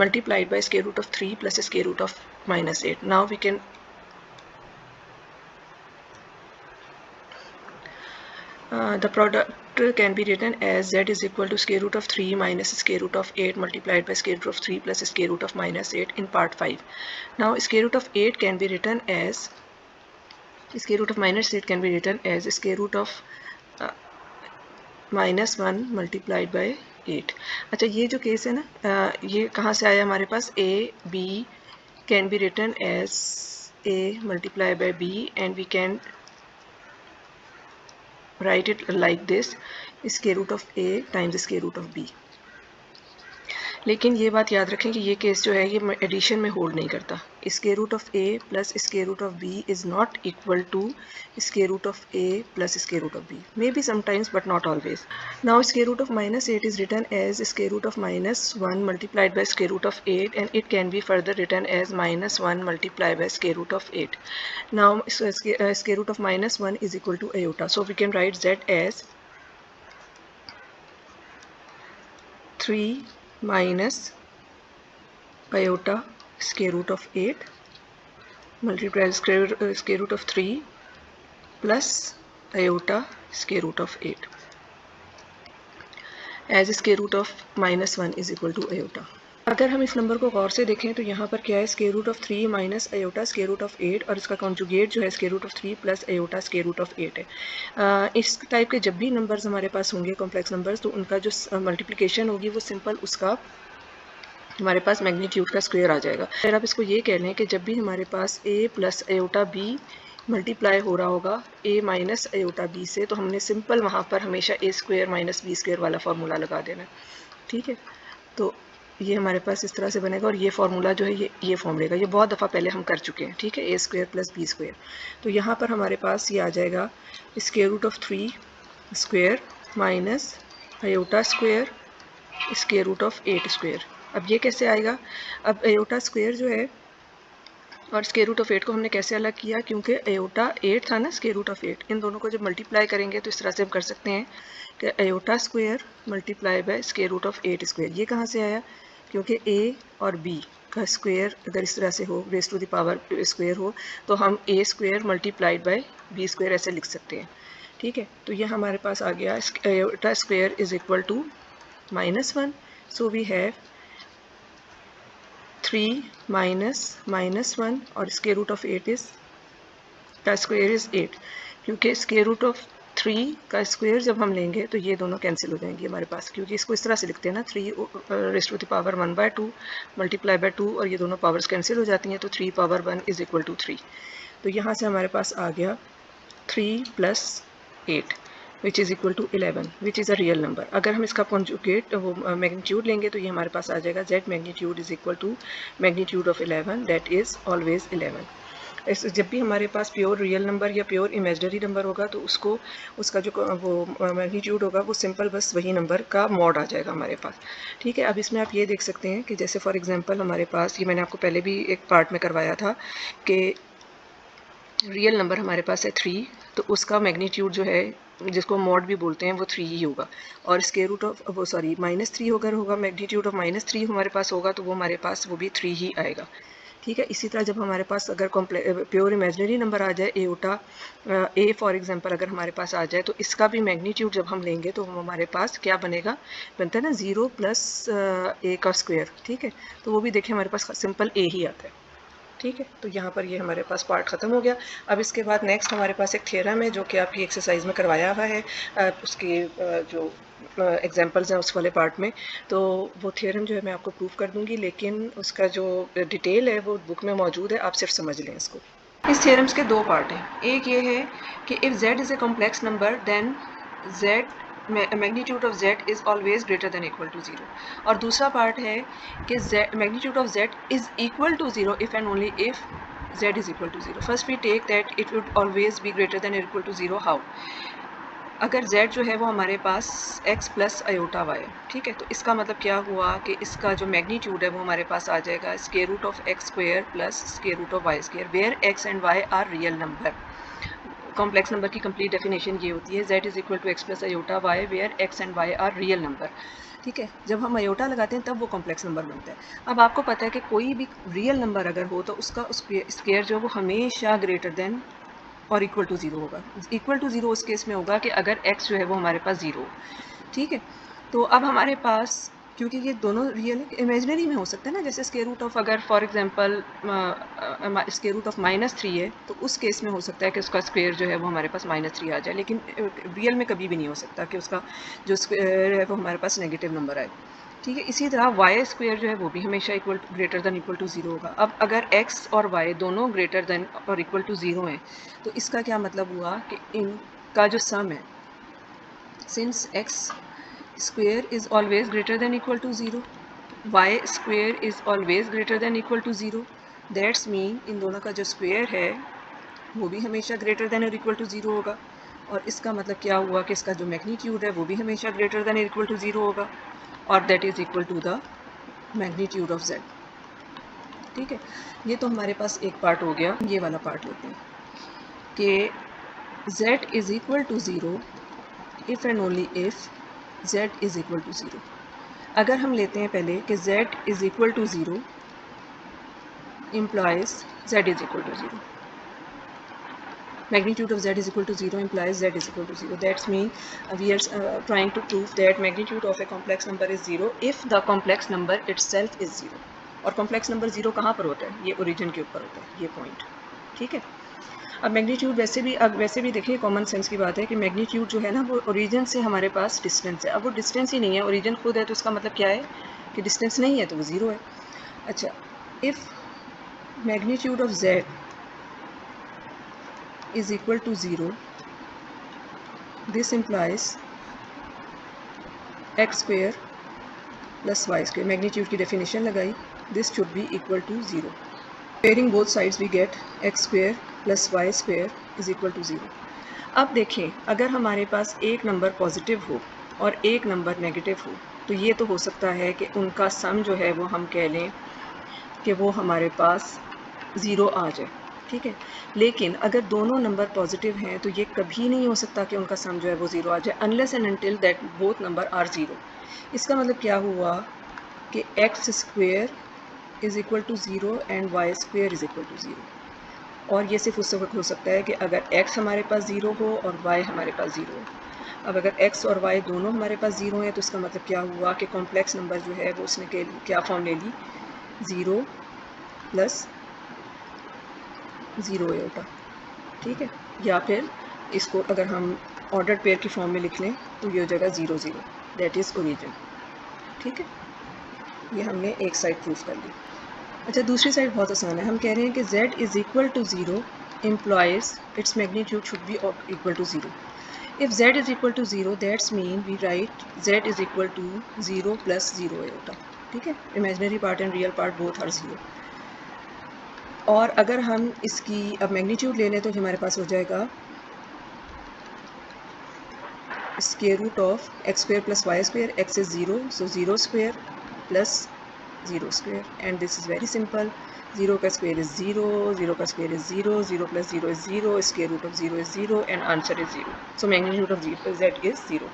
Speaker 1: multiplied by square root of 3 plus square root of minus 8. Now we can the product can be written as z is equal to square root of 3 minus square root of 8 multiplied by square root of 3 plus square root of minus 8 in part 5. Now square root of 8 can be written as square root of minus 8 can be written as square root of -1 multiplied bye 8। अच्छा, ये जो case है ना, ये कहाँ से आया हमारे पास, A B can be written as A multiply by B and we can write it like this, square root of A times square root of B. लेकिन ये बात याद रखें कि ये केस जो है ये एडिशन में होल्ड नहीं करता, square root of A plus square root of B is not equal to square root of A plus square root of B, may be sometimes but not always. Now square root of -8 is written as square root of -1 multiplied by square root of 8 and it can be further written as -1 multiplied by square root of 8। Now square root of -1 is equal to iota, so we can write z as 3 minus iota square root of 8 multiplied square root of 3 plus iota square root of 8 as square root of -1 is equal to iota। अगर हम इस number को गौर से देखें तो यहाँ पर क्या है, square root of 3 minus iota square root of 8 और इसका कॉन्जुगेट जो है square root of 3 plus iota square root of 8 है। इस टाइप के जब भी नंबर्स हमारे पास होंगे कॉम्प्लेक्स नंबर्स, तो उनका जो मल्टीप्लिकेशन होगी वो सिंपल उसका हमारे पास मैग्नीट्यूड का स्क्वायर आ जाएगा। फिर आप इसको ये कह लें कि जब भी हमारे पास a plus iota b multiply हो रहा होगा a माइनस आयोटा b से, तो हमने सिंपल वहाँ पर हमेशा a square minus b square वाला फार्मूला लगा देना है। ठीक है, तो ये हमारे पास इस तरह से बनेगा और ये फार्मूला जो है ये फॉर्म लेगा। ये बहुत दफ़ा पहले हम कर चुके हैं, ठीक है, A square plus B square. तो यहाँ पर हमारे पास ये आ जाएगा square root of 3 square minus iota square square root of 8 square. अब ये कैसे आएगा? अब आयोटा स्क्वायर जो है और स्क्वायर रूट ऑफ 8 को हमने कैसे अलग किया, क्योंकि आयोटा 8 था ना, स्क्वायर रूट ऑफ 8, इन दोनों को जब मल्टीप्लाई करेंगे तो इस तरह से हम कर सकते हैं कि iota square multiply by square root of 8 square. ये कहाँ से आया? क्योंकि ए और बी का स्क्वायर अगर इस तरह से हो, raise to the power square हो, तो हम A square multiplied by B square ऐसे लिख सकते हैं, ठीक है। तो ये हमारे पास आ गया iota square is equal to -1, so we have 3 -1 और स्क्वायर रूट ऑफ 8 इज का स्क्वायर इज 8, क्योंकि स्क्वायर रूट ऑफ 3 का स्क्वायर जब हम लेंगे तो ये दोनों कैंसिल हो जाएंगे हमारे पास, क्योंकि इसको इस तरह से लिखते हैं ना, 3 raise to the power 1/2 multiply by 2 और ये दोनों पावर्स कैंसिल हो जाती हैं, तो 3 पावर 1 इज इक्वल टू 3। तो यहाँ से हमारे पास आ गया 3 + 8 which is equal to 11 which is a real number. अगर हम इसका कॉन्जुगेट वो मैग्नीट्यूड लेंगे तो ये हमारे पास आ जाएगा z magnitude is equal to magnitude of 11 that is always 11। जब भी हमारे पास प्योर रियल नंबर या प्योर इमेजिनरी नंबर होगा तो उसका जो वो मैग्नीट्यूड होगा वो सिंपल बस वही नंबर का मॉड आ जाएगा हमारे पास, ठीक है। अब इसमें आप ये देख सकते हैं कि जैसे फॉर एग्जांपल हमारे पास, ये मैंने आपको पहले भी एक पार्ट में करवाया था कि रियल नंबर हमारे पास है 3, तो उसका मैग्नीट्यूड जो है जिसको मॉड भी बोलते हैं वो 3 ही होगा, और स्क्वायर रूट ऑफ वो सॉरी -3 अगर होगा, मैग्नीट्यूड ऑफ -3 हमारे पास होगा तो वो हमारे पास वो भी 3 ही आएगा, ठीक है। इसी तरह जब हमारे पास अगर प्योर इमेजिनरी नंबर आ जाए, एओटा ए फॉर एग्जांपल अगर हमारे पास आ जाए, तो इसका भी मैग्नीट्यूड जब हम लेंगे तो हमारे पास क्या बनेगा, बनता है ना 0 + a का स्क्वायर, ठीक है। तो वो भी देखिए हमारे पास सिंपल ए ही आता है, ठीक है। तो यहाँ पर ये हमारे पास पार्ट ख़त्म हो गया। अब इसके बाद नेक्स्ट हमारे पास एक थ्योरम है जो कि आपकी एक्सरसाइज में करवाया हुआ है, उसके जो एग्जांपल्स हैं उस वाले पार्ट में। तो वो थ्योरम जो है मैं आपको प्रूव कर दूंगी, लेकिन उसका जो डिटेल है वो बुक में मौजूद है, आप सिर्फ समझ लें इसको। इस थ्योरम्स के दो पार्ट हैं। एक ये है कि if z is a complex number then z magnitude of z is always greater than equal to 0, और दूसरा पार्ट है कि magnitude of z is equal to 0 if and only if z is equal to 0। First we take that it would always be greater than equal to 0। How? अगर z जो है वो हमारे पास x + iota y, ठीक है, तो इसका मतलब क्या हुआ कि इसका जो मैग्नीट्यूड है वो हमारे पास आ जाएगा square root of x square plus square root of y square, where x and y are real number. Complex number की कंप्लीट डेफिनेशन ये होती है, z is equal to x + iota y where x and y are real number, ठीक है। जब हम iota लगाते हैं तब वो कॉम्प्लेक्स नंबर बनता है। अब आपको पता है कि कोई भी रियल नंबर अगर हो तो उसका स्क्वायर जो है वो हमेशा ग्रेटर देन और इक्वल टू 0 होगा। इक्वल टू 0 उस केस में होगा कि अगर x जो है वो हमारे पास 0 हो, ठीक है। तो अब हमारे पास, क्योंकि ये दोनों रियल इमेजिनरी में हो सकता है ना, जैसे स्क्वायर रूट ऑफ अगर for example square root of -3 है, तो उस केस में हो सकता है कि उसका स्क्वायर जो है वो हमारे पास -3 आ जाए, लेकिन रियल में कभी भी नहीं हो सकता कि उसका जो स्क्वायर है वो हमारे पास नेगेटिव नंबर आए, ठीक है। इसी तरह वाई स्क्वायर जो है वो भी हमेशा ग्रेटर देन इक्वल टू 0 होगा। अब अगर x और y दोनों ग्रेटर देन और इक्वल टू 0 हैं, तो इसका क्या मतलब हुआ कि इनका जो सम है, since x square is always greater than equal to 0, y square is always greater than equal to 0, that's mean इन दोनों का जो स्क्वायर है वो भी हमेशा ग्रेटर देन और इक्वल टू 0 होगा, और इसका मतलब क्या हुआ कि इसका जो मैग्नीट्यूड है वो भी हमेशा ग्रेटर देन इक्वल टू 0 होगा, और that is equal to the magnitude of z, ठीक है। ये तो हमारे पास एक पार्ट हो गया। ये वाला पार्ट लेते हैं कि z is equal to 0 if and only if z is equal to 0। अगर हम लेते हैं पहले कि z is equal to 0 implies z is equal to 0, magnitude of z is equal to 0 implies z is equal to 0. That's mean we are trying to prove that magnitude of a complex number is 0 if the complex number itself is 0. और complex number 0 कहाँ पर होता है? ये origin के ऊपर होता है, ये point, ठीक है। अब मैग्नीट्यूड वैसे भी देखिए कॉमन सेंस की बात है कि मैग्नीट्यूड जो है ना वो ओरिजिन से हमारे पास डिस्टेंस है। अब वो डिस्टेंस ही नहीं है, ओरिजिन खुद है, तो इसका मतलब क्या है कि डिस्टेंस नहीं है तो वो 0 है। अच्छा, if magnitude of z is equal to 0, this implies x square plus Y square, magnitude की डेफिनेशन लगाई, this should be equal to 0। Pairing both sides we get X square plus Y square is equal to 0। अब देखें, अगर हमारे पास एक number positive हो और एक नंबर नेगेटिव हो तो ये तो हो सकता है कि उनका सम जो है वो हम कह लें कि वो हमारे पास 0 आ जाए, ठीक है। लेकिन अगर दोनों नंबर पॉजिटिव हैं तो ये कभी नहीं हो सकता कि उनका सम जो है वो 0 आ जाए, unless and until that both number are 0। इसका मतलब क्या हुआ कि X square is equal to 0 and Y square is equal to 0। और ये सिर्फ उस वक्त हो सकता है कि अगर x हमारे पास 0 हो और y हमारे पास 0 हो। अब अगर x और y दोनों हमारे पास 0 है तो इसका मतलब क्या हुआ कि कॉम्प्लेक्स नंबर जो है वो उसने क्या फॉर्म ले ली, 0 प्लस 0 एटा, ठीक है। या फिर इसको अगर हम ऑर्डर्ड पेयर की फॉर्म में लिख लें तो ये हो जाएगा 0 0, दैट इज़ ओरिजिन, ठीक है। ये हमने एक साइड प्रूफ कर ली। अच्छा, दूसरी साइड बहुत आसान है। हम कह रहे हैं कि z is equal to 0 implies its magnitude should be equal to 0. If z is equal to 0, that's mean we write z is equal to 0 plus 0 iota, ठीक है। Imaginary part and real part both are 0। और अगर हम इसकी अब magnitude ले लें तो हमारे पास हो जाएगा square root of X square plus Y square, X is 0 so 0 square plus 0 square and this is very simple. 0 का स्क्वेयर इज़ 0, 0 का square is 0, 0 plus 0 is 0, square root of 0 is 0 and answer is 0। So magnitude of z is 0।